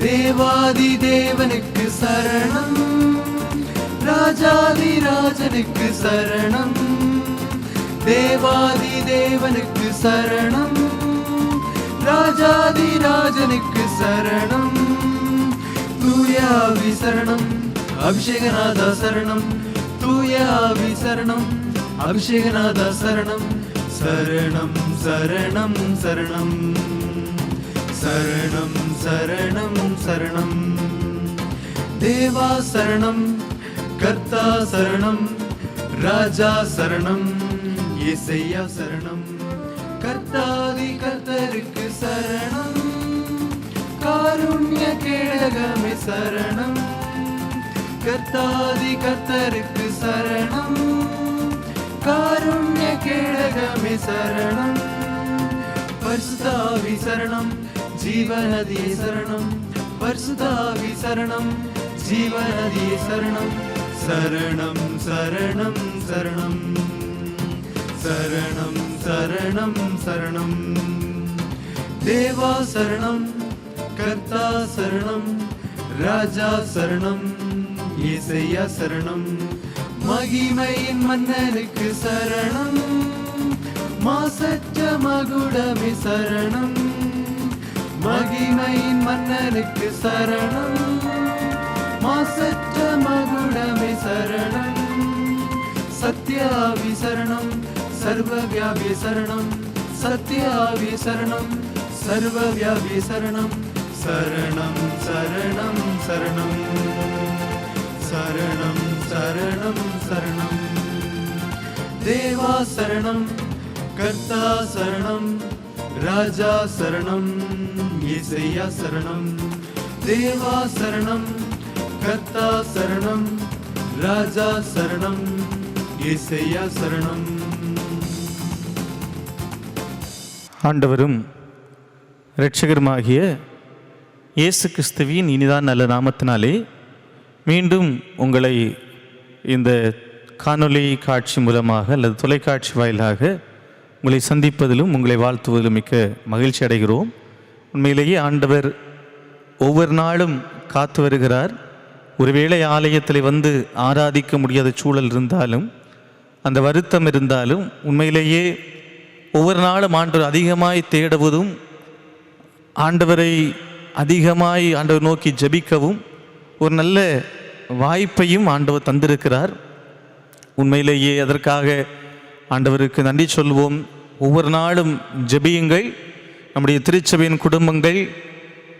தேவாதி தேவனுக்கு சரணம், ராஜாதி ராஜனுக்கு சரணம். தேவாதி தேவனுக்கு சரணம், ராஜாதி ராஜனுக்கு சரணம். தூயாவி சரணம், அபிஷேகநாதா சரணம். தூயாவி சரணம், அபிஷேகநாதா சரணம். சரணம் சரணம் சரணம், சரணம் சரணம் சரணம். தேவா சரணம், கர்த்தா சரணம், ராஜா சரணம், இயேசையா சரணம். கர்த்தாதி கர்த்தருக்கு சரணம், காருண்ய கேடகமே சரணம். கர்த்தாதி கர்த்தருக்கு சரணம், காருண்ய கேடகமே சரணம். பரிசுத்தாவி சரணம், ஜீவநதியே சரணம். பரிசுத்தாவி சரணம், ஜீவநதியே சரணம். சரணம் சரணம் சரணம். சரணம் சரணம் சரணம். தேவா சரணம், கர்த்தா சரணம், ராஜா சரணம், இயேசையா சரணம். மகிமையின் மன்னனுக்கு சரணம், மாசற்ற மகுடமே சரணம். மகிமையின் மன்னனுக்கு சரணம், மாசற்ற மகுடமே சரணம். சத்யாவி சரணம், சர்வவியாபி சரணம். சத்யாவி சரணம், சர்வவியாபி சரணம். சரணம் சரணம் சரணம். சரணம் சரணம் சரணம். தேவா சரணம், கர்த்தா சரணம், ராஜா சரணம், இயேசையா சரணம். தேவா சரணம், கர்த்தா சரணம், ராஜா சரணம், இயேசையா சரணம். ஆண்டவரும் இரட்சகருமாகிய இயேசு கிறிஸ்துவின் இனிதான் நல்ல நாமத்தினாலே மீண்டும் உங்களை இந்த காணொளி காட்சி மூலமாக அல்லது தொலைக்காட்சி வாயிலாக உங்களை சந்திப்பதிலும் உங்களை வாழ்த்துவதிலும் மிக்க மகிழ்ச்சி அடைகிறோம். உண்மையிலேயே ஆண்டவர் ஒவ்வொரு நாளும் காத்து வருகிறார். ஒருவேளை ஆலயத்தில் வந்து ஆராதிக்க முடியாத சூழல் இருந்தாலும், அந்த வருத்தம் இருந்தாலும், உண்மையிலேயே ஒவ்வொரு நாளும் ஆண்டவர் அதிகமாய் தேடுவதும், ஆண்டவரை அதிகமாய் ஆண்டவர் நோக்கி ஜெபிக்கவும் ஒரு நல்ல வாய்ப்பையும் ஆண்டவர் தந்திருக்கிறார். உண்மையிலேயே அதற்காக ஆண்டவருக்கு நன்றி சொல்வோம். ஒவ்வொரு நாளும் ஜெபியுங்கள். நம்முடைய திருச்சபையின் குடும்பங்கள்,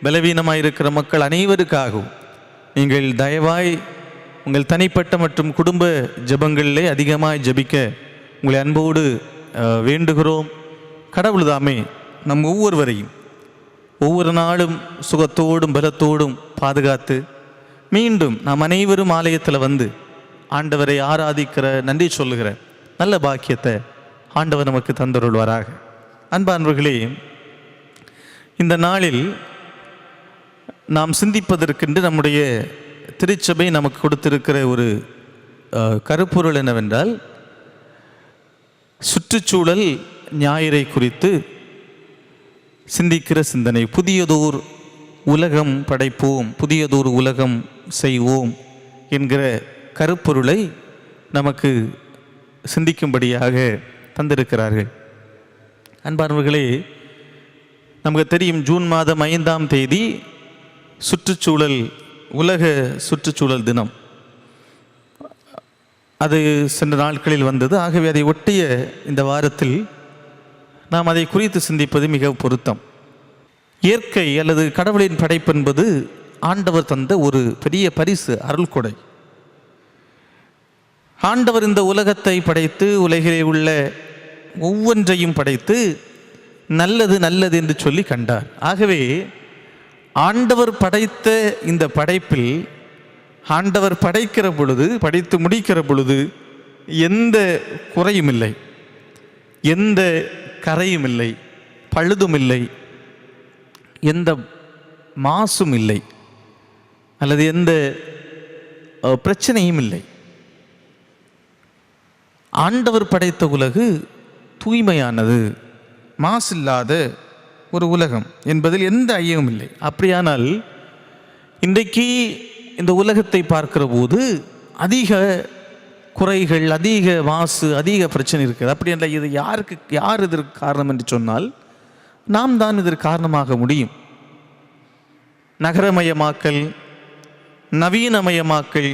பலவீனமாயிருக்கிற மக்கள் அனைவருக்காகவும் நீங்கள் தயவாய் உங்கள் தனிப்பட்ட மற்றும் குடும்ப ஜெபங்களிலே அதிகமாய் ஜெபிக்க உங்களை அன்போடு வேண்டுகிறோம். கடவுள் தாமே நம் ஒவ்வொருவரையும் ஒவ்வொரு நாளும் சுகத்தோடும் பலத்தோடும் பாதுகாத்து மீண்டும் நாம் அனைவரும் ஆலயத்தில் வந்து ஆண்டவரை ஆராதிக்கிற, நன்றி சொல்லுகிற நல்ல பாக்கியத்தை ஆண்டவர் நமக்கு தந்தருள்வாராக. அன்பானவர்களே, இந்த நாளில் நாம் சிந்திப்பதற்கென்று நம்முடைய திருச்சபை நமக்கு கொடுத்திருக்கிற ஒரு கருப்பொருள் என்னவென்றால், சுற்றுச்சூழல் ஞாயிறை குறித்து சிந்திக்கிற சிந்தனை. புதியதோர் உலகம் படைப்போம், புதியதோர் உலகம் செய்வோம் என்கிற கருப்பொருளை நமக்கு சிந்திக்கும்படியாக தந்திருக்கிறார்கள். அன்பானவர்களே, நமக்கு தெரியும், ஜூன் மாதம் 5ஆம் தேதி சுற்றுச்சூழல் உலக சுற்றுச்சூழல் தினம். அது சென்ற நாட்களில் வந்தது. ஆகவே அதை ஒட்டிய இந்த வாரத்தில் நாம் அதை குறித்து சிந்திப்பது மிக பொருத்தம். இயற்கை அல்லது கடவுளின் படைப்பு என்பது ஆண்டவர் தந்த ஒரு பெரிய பரிசு, அருள்கொடை. ஆண்டவர் இந்த உலகத்தை படைத்து, உலகிலே உள்ள ஒவ்வொன்றையும் படைத்து நல்லது நல்லது என்று சொல்லி கண்டார். ஆகவே ஆண்டவர் படைத்த இந்த படைப்பில் ஆண்டவர் படைக்கிற பொழுது, படைத்து முடிக்கிற பொழுது எந்த குறையும் இல்லை, எந்த கரையும் இல்லை, பழுதும் இல்லை, எந்த மாசும் இல்லை, அல்லது எந்த பிரச்சனையும் இல்லை. ஆண்டவர் படைத்த உலகு தூய்மையானது, மாசில்லாத ஒரு உலகம் என்பதில் எந்த ஐயமும் இல்லை. அப்படியானால் இன்றைக்கு இந்த உலகத்தை பார்க்கிற போது அதிக குறைகள், அதிக மாசு, அதிக பிரச்சனை இருக்குது. அப்படி என்ற இது யார் இதற்கு காரணம் என்று சொன்னால் நாம் தான் இதற்கு காரணமாக முடியும். நகரமயமாக்கல், நவீனமயமாக்கல்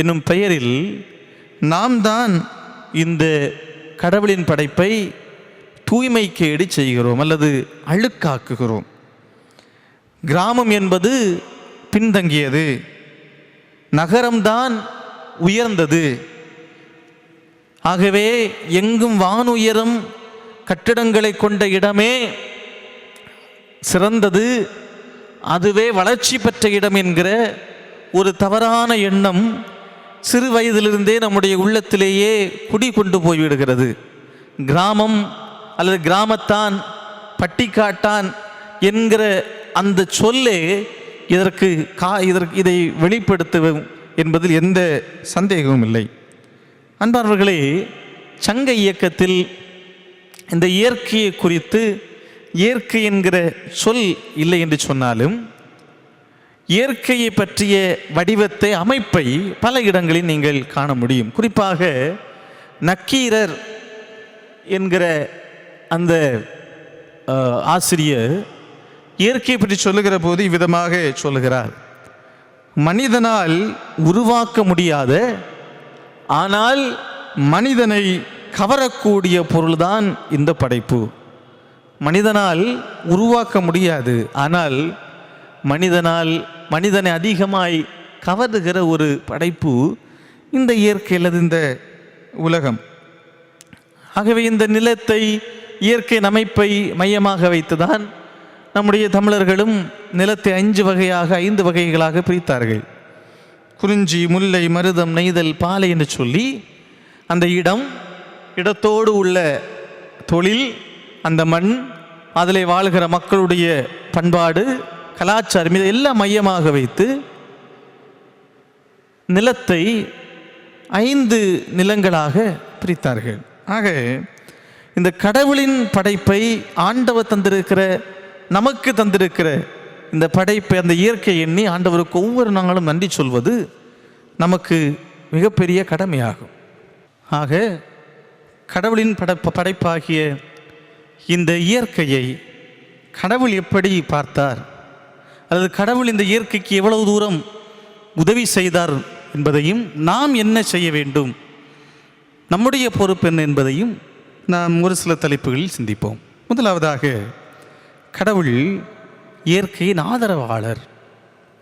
என்னும் பெயரில் நாம் தான் இந்த கடவுளின் படைப்பை தூய்மைக்கேடு செய்கிறோம் அல்லது அழுக்காக்குகிறோம். கிராமம் என்பது பின்தங்கியது, நகரம்தான் உயர்ந்தது. ஆகவே எங்கும் வானுயரம் கட்டிடங்களை கொண்ட இடமே சிறந்தது, அதுவே வளர்ச்சி பெற்ற இடம் என்கிற ஒரு தவறான எண்ணம் சிறு வயதிலிருந்தே நம்முடைய உள்ளத்திலேயே குடி கொண்டு போய்விடுகிறது. கிராமம் அல்லது கிராமத்தான், பட்டிக்காட்டான் என்கிற அந்த சொல்லே இதற்கு இதை வெளிப்படுத்தும் என்பதில் எந்த சந்தேகமும் இல்லை. அன்பானவர்களே, சங்க இயக்கத்தில் இந்த இயற்கையை குறித்து இயற்கை என்கிற சொல் இல்லை என்று சொன்னாலும் இயற்கையை பற்றிய வடிவத்தை, அமைப்பை பல இடங்களில் நீங்கள் காண முடியும். குறிப்பாக நக்கீரர் என்கிற அந்த ஆசிரியர் இயற்கையை பற்றி சொல்லுகிற போது இவ்விதமாக சொல்லுகிறார்: மனிதனால் உருவாக்க முடியாத ஆனால் மனிதனை கவரக்கூடிய பொருள்தான் இந்த படைப்பு. மனிதனால் உருவாக்க முடியாது, ஆனால் மனிதனை அதிகமாய் கவருகிற ஒரு படைப்பு இந்த இயற்கை அல்லது இந்த உலகம். ஆகவே இந்த நிலத்தை, இயற்கை அமைப்பை மையமாக வைத்துதான் நம்முடைய தமிழர்களும் நிலத்தை 5 வகைகளாக பிரித்தார்கள். குறிஞ்சி, முல்லை, மருதம், நெய்தல், பாலை என்று சொல்லி அந்த இடத்தோடு உள்ள தொழில், அந்த மண், அதில் வாழ்கிற மக்களுடைய பண்பாடு, கலாச்சாரம், இதையெல்லாம் மையமாக வைத்து நிலத்தை 5 நிலங்களாக பிரித்தார்கள். ஆக இந்த கடவுளின் படைப்பை ஆண்டவர் தந்திருக்கிற, நமக்கு தந்திருக்கிற இந்த படைப்பை, அந்த இயற்கை எண்ணி ஆண்டவருக்கு ஒவ்வொரு நாளும் நன்றி சொல்வது நமக்கு மிகப்பெரிய கடமையாகும். ஆக கடவுளின் படைப்பாகிய இந்த இயற்கையை கடவுள் எப்படி பார்த்தார், அல்லது கடவுள் இந்த இயற்கைக்கு எவ்வளவு தூரம் உதவி செய்தார் என்பதையும், நாம் என்ன செய்ய வேண்டும், நம்முடைய பொறுப்பு என்ன என்பதையும் நாம் ஒரு சில தலைப்புகளில் சிந்திப்போம். முதலாவதாக, கடவுள் இயற்கையின் ஆதரவாளர்.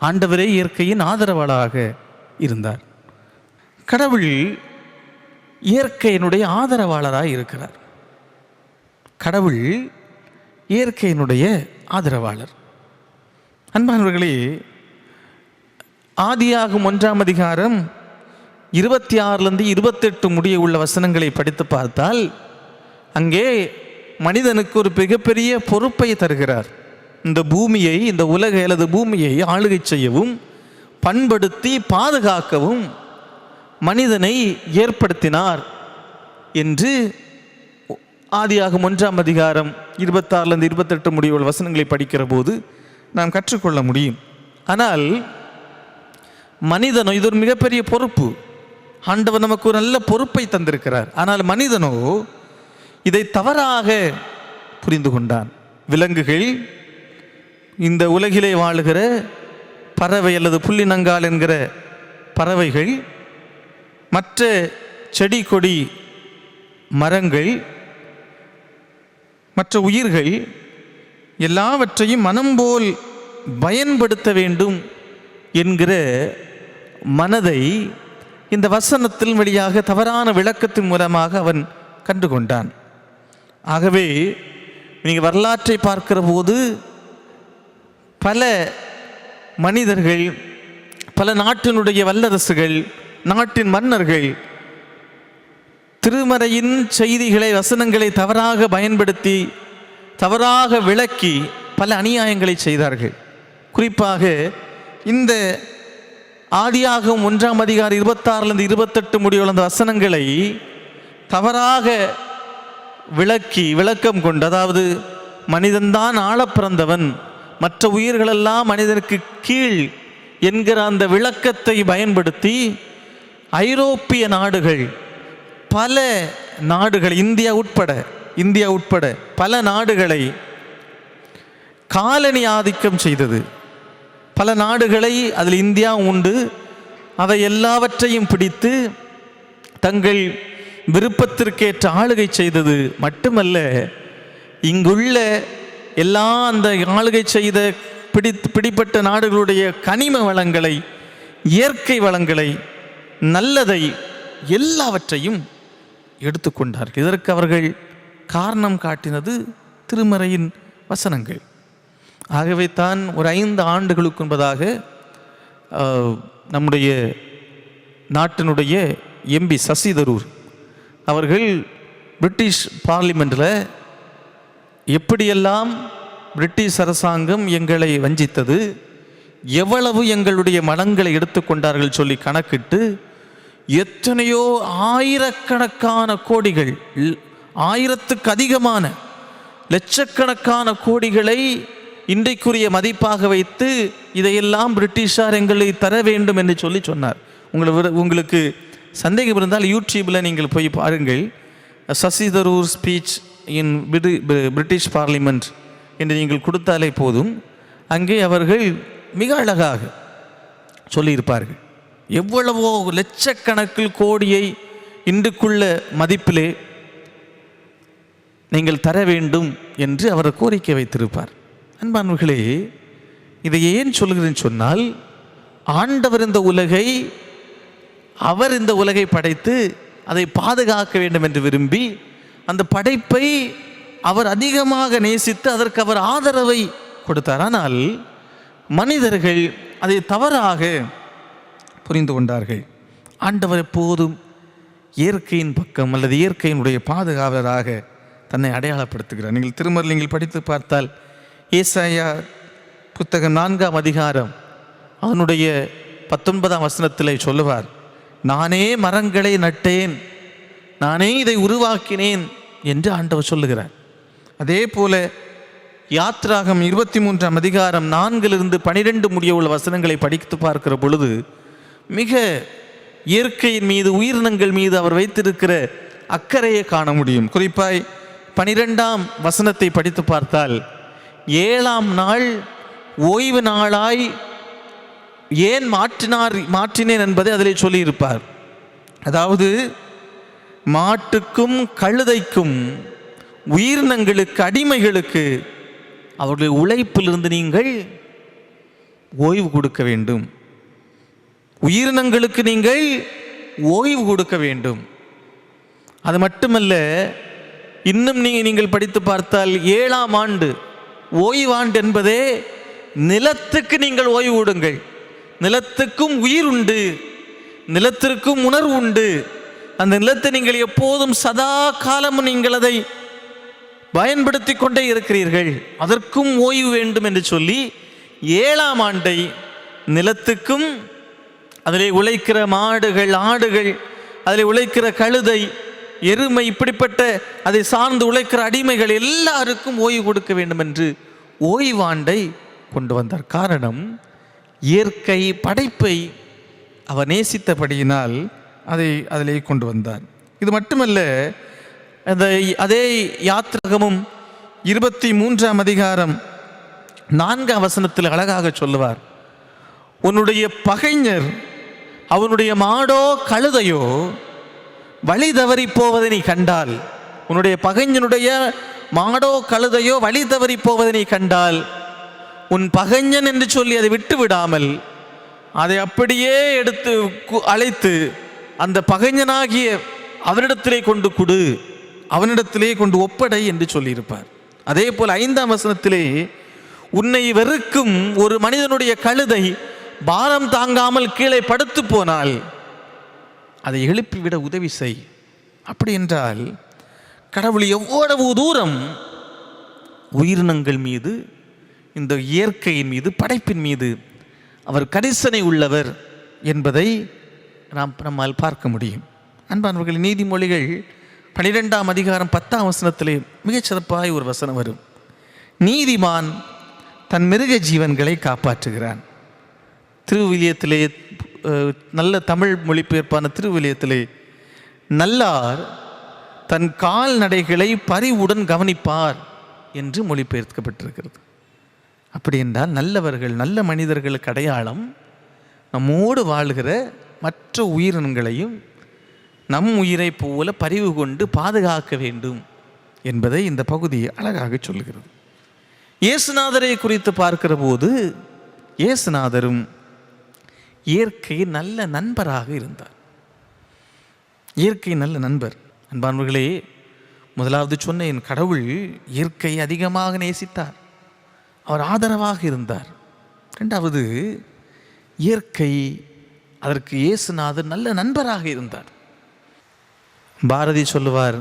ஆண்டவரே இயற்கையின் ஆதரவாளராக இருந்தார். கடவுள் இயற்கையினுடைய ஆதரவாளராக இருக்கிறார். கடவுள் இயற்கையினுடைய ஆதரவாளர். அன்பானவர்களே, ஆதியாகமம் 1ஆம் அதிகாரம் 26 28 முடிய உள்ள வசனங்களை படித்து பார்த்தால் அங்கே மனிதனுக்கு ஒரு மிகப்பெரிய பொறுப்பை தருகிறார். இந்த பூமியை, இந்த உலகை அல்லது பூமியை ஆளுகை செய்யவும், பண்படுத்தி பாதுகாக்கவும் மனிதனை ஏற்படுத்தினார் என்று ஆதியாகமம் 1ஆம் அதிகாரம் 26 28 முடிய உள்ள வசனங்களை படிக்கிற போது நாம் கற்றுக்கொள்ள முடியும். ஆனால் மனிதனோ, இது ஒரு மிகப்பெரிய பொறுப்பு. ஆண்டவர் நமக்கு ஒரு நல்ல பொறுப்பை தந்திருக்கிறார். ஆனால் மனிதனோ இதை தவறாக புரிந்து கொண்டான். விலங்குகள், இந்த உலகிலே வாழுகிற பறவை அல்லது புள்ளினங்கால் என்கிற பறவைகள், மற்ற செடி கொடி மரங்கள், மற்ற உயிர்கள் எல்லாவற்றையும் மனம் போல் பயன்படுத்த வேண்டும் என்கிற மனதை இந்த வசனத்தின் வழியாக தவறான விளக்கத்தின் மூலமாக அவன் கண்டு கொண்டான். ஆகவே நீங்கள் வரலாற்றை பார்க்கிற போது பல மனிதர்கள், பல நாட்டினுடைய வல்லரசுகள், நாட்டின் மன்னர்கள் திருமறையின் செய்திகளை, வசனங்களை தவறாக பயன்படுத்தி, தவறாக விளக்கி பல அநியாயங்களை செய்தார்கள். குறிப்பாக இந்த ஆதியாகமம் 1ஆம் அதிகாரம் 26 28 முடிவுள்ள அந்த வசனங்களை தவறாக விளக்கம் கொண்டு, அதாவது மனிதன்தான் ஆள பிறந்தவன், மற்ற உயிர்களெல்லாம் மனிதனுக்கு கீழ் என்கிற அந்த விளக்கத்தை பயன்படுத்தி ஐரோப்பிய நாடுகள், பல நாடுகள், இந்தியா உட்பட பல நாடுகளை காலனி ஆதிக்கம் செய்தது. பல நாடுகளை, அதில் இந்தியா உண்டு, அவை எல்லாவற்றையும் பிடித்து தங்கள் விருப்பத்திற்கேற்ற ஆளுகை செய்தது மட்டுமல்ல, இங்குள்ள எல்லா அந்த ஆளுகை செய்த பிடிப்பட்ட நாடுகளுடைய கனிம வளங்களை, இயற்கை வளங்களை, நல்லதை எல்லாவற்றையும் எடுத்துக்கொண்டார்கள். இதற்கு அவர்கள் காரணம் காட்டினது திருமறையின் வசனங்கள். ஆகவே தான் ஒரு 5 ஆண்டுகளுக்கு முன்பதாக நம்முடைய நாட்டினுடைய எம்பி சசி தரூர் அவர்கள் பிரிட்டிஷ் பார்லிமெண்ட்டில் எப்படியெல்லாம் பிரிட்டிஷ் அரசாங்கம் எங்களை வஞ்சித்தது, எவ்வளவு எங்களுடைய மனங்களை எடுத்துக்கொண்டார்கள் சொல்லி கணக்கிட்டு எத்தனையோ ஆயிரக்கணக்கான கோடிகள், ஆயிரத்துக்கு அதிகமான லட்சக்கணக்கான கோடிகளை இன்றைக்குரிய மதிப்பாக வைத்து இதையெல்லாம் பிரிட்டிஷார் எங்களை தர வேண்டும் என்று சொன்னார். உங்களுக்கு சந்தேகம் இருந்தால் யூடியூப்பில் நீங்கள் போய் பாருங்கள். Shashi Tharoor speech in British parliament என்று நீங்கள் கொடுத்தாலே போதும். அங்கே அவர்கள் மிக அழகாக சொல்லியிருப்பார்கள். எவ்வளவோ லட்சக்கணக்கில் கோடியை இன்றுக்குள்ள மதிப்பிலே நீங்கள் தர வேண்டும் என்று அவர் கோரிக்கை வைத்திருப்பார். அன்பானவர்களே, இதை ஏன் சொல்கிறேன்னு சொன்னால், ஆண்டவர் அவர் இந்த உலகை படைத்து அதை பாதுகாக்க வேண்டும் என்று விரும்பி அந்த படைப்பை அவர் அதிகமாக நேசித்து அதற்கு அவர் ஆதரவை கொடுத்தார். ஆனால் மனிதர்கள் அதை தவறாக புரிந்து கொண்டார்கள். ஆண்டவர் எப்போதும் இயற்கையின் பக்கம் அல்லது இயற்கையினுடைய பாதுகாவலராக தன்னை அடையாளப்படுத்துகிறார். நீங்கள் திருமறையில் நீங்கள் படித்து பார்த்தால் ஏசாயா புத்தகம் 4ஆம் அதிகாரம் அதனுடைய 19ஆம் வசனத்திலே சொல்லுவார், நானே மரங்களை நட்டேன், நானே இதை உருவாக்கினேன் என்று ஆண்டவர் சொல்லுகிறார். அதே போல யாத்ராகம் 23ஆம் அதிகாரம் 4 - 12 முடிய உள்ள வசனங்களை படித்து பார்க்கிற பொழுது மிக இயற்கையின் மீது, உயிரினங்கள் மீது அவர் வைத்திருக்கிற அக்கறையை காண முடியும். குறிப்பாய் 12ஆம் வசனத்தை படித்து பார்த்தால், 7ஆம் நாள் ஓய்வு நாளாய் ஏன் மாற்றினேன் என்பதை அதில் சொல்லியிருப்பார். அதாவது மாட்டுக்கும் கழுதைக்கும் உயிரினங்களுக்கு, அடிமைகளுக்கு அவர்களுடைய உழைப்பிலிருந்து நீங்கள் ஓய்வு கொடுக்க வேண்டும். உயிரினங்களுக்கு நீங்கள் ஓய்வு கொடுக்க வேண்டும். அது மட்டுமல்ல, இன்னும் நீங்கள் படித்து பார்த்தால் 7ஆம் ஆண்டு ஓய்வாண்டு என்பதே நிலத்துக்கு நீங்கள் ஓய்வு கொடுங்கள். நிலத்துக்கும் உயிர் உண்டு, நிலத்திற்கும் உணர்வு உண்டு. அந்த நிலத்தை நீங்கள் எப்போதும் சதா காலமும் நீங்கள் அதை பயன்படுத்தி கொண்டே இருக்கிறீர்கள், அதற்கும் ஓய்வு வேண்டும் என்று சொல்லி 7ஆம் ஆண்டை நிலத்துக்கும், அதிலே உழைக்கிற மாடுகள், ஆடுகள், அதில் உழைக்கிற கழுதை, எருமை, இப்படிப்பட்ட அதை சார்ந்து உழைக்கிற அடிமைகள் எல்லாருக்கும் ஓய்வு கொடுக்க வேண்டும் என்று ஓய்வாண்டை கொண்டு வந்தார். காரணம், இயற்கை படைப்பை அவர் நேசித்தபடியினால் அதிலே கொண்டு வந்தார். இது மட்டுமல்ல, அதே யாத்ராகமும் 23ஆம் அதிகாரம் 4ஆம் வசனத்தில் அழகாக சொல்லுவார், உன்னுடைய பகைஞர் அவனுடைய மாடோ கழுதையோ வழி தவறி போவதை நீ கண்டால், உன்னுடைய பகைஞனுடைய மாடோ கழுதையோ வழி தவறி போவதை நீ கண்டால், உன் பகைஞன் என்று சொல்லி அதை விட்டு விடாமல் அதை அப்படியே எடுத்து அழைத்து அந்த பகைஞனாகிய அவனிடத்திலே கொண்டு கொடு, அவனிடத்திலே கொண்டு ஒப்படை என்று சொல்லியிருப்பார். அதே போல் 5ஆம் வசனத்திலே, உன்னை வெறுக்கும் ஒரு மனிதனுடைய கழுதை பாரம் தாங்காமல் கீழே படுத்து போனால் அதை எழுப்பிவிட உதவி செய். அப்படி என்றால் கடவுள் எவ்வளவு தூரம் உயிரினங்கள் மீது, இந்த இயற்கையின் மீது, படைப்பின் மீது அவர் கரிசனை உள்ளவர் என்பதை நம்மால் பார்க்க முடியும். அன்பானவர்கள், நீதிமொழிகள் 12ஆம் அதிகாரம் 10ஆம் வசனத்திலே மிகச்சிறப்பாய் ஒரு வசனம் வரும், நீதிமான் தன் மிருக ஜீவன்களை காப்பாற்றுகிறான். திருவிலியத்திலே, நல்ல தமிழ் மொழிபெயர்ப்பான திருவிலியத்திலே, நல்லார் தன் கால்நடைகளை பரிவுடன் கவனிப்பார் என்று மொழிபெயர்க்கப்பட்டிருக்கிறது. அப்படி என்றால் நல்லவர்கள், நல்ல மனிதர்களுக்கு அடையாளம் நம்மோடு வாழ்கிற மற்ற உயிரினங்களையும் நம் உயிரை போல பரிவு கொண்டு பாதுகாக்க வேண்டும் என்பதை இந்த பகுதி அழகாக சொல்லுகிறது. இயேசுநாதரை குறித்து பார்க்கிற போது, இயேசுநாதரும் இயற்கை நல்ல நண்பராக இருந்தார். இயற்கை நல்ல நண்பர். அன்பானவர்களே, முதலாவது சொன்ன என் கடவுள் இயற்கையை அதிகமாக நேசித்தார், அவர் ஆதரவாக இருந்தார். இரண்டாவது, இயற்கை, அதற்கு இயேசுநாதர் நல்ல நண்பராக இருந்தார். பாரதி சொல்லுவார்,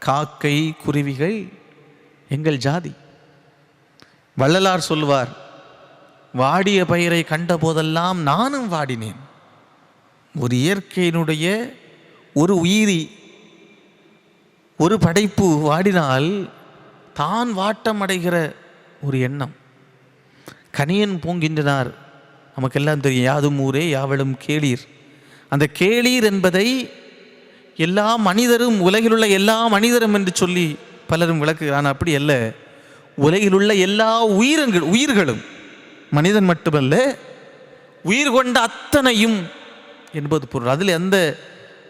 காக்கை குருவிகள் எங்கள் ஜாதி. வள்ளலார் சொல்லுவார், வாடிய பயிரை கண்ட போதெல்லாம் நானும் வாடினேன். ஒரு இயற்கையினுடைய ஒரு உயிரி, ஒரு படைப்பு வாடினால் தான் வாட்டம் அடைகிற ஒரு எண்ணம். கணியன் பூங்கின்றனார், நமக்கெல்லாம் தெரியும், யாதும் ஊரே யாவலும் கேளீர். அந்த கேளீர் என்பதை எல்லா மனிதரும், உலகிலுள்ள எல்லா மனிதரும் என்று சொல்லி பலரும் விளக்குகிறான். அப்படி அல்ல, உலகிலுள்ள எல்லா உயிர்களும், மனிதன் மட்டுமல்ல, உயிர் கொண்ட அத்தனையும் என்பது பொருள். அதில்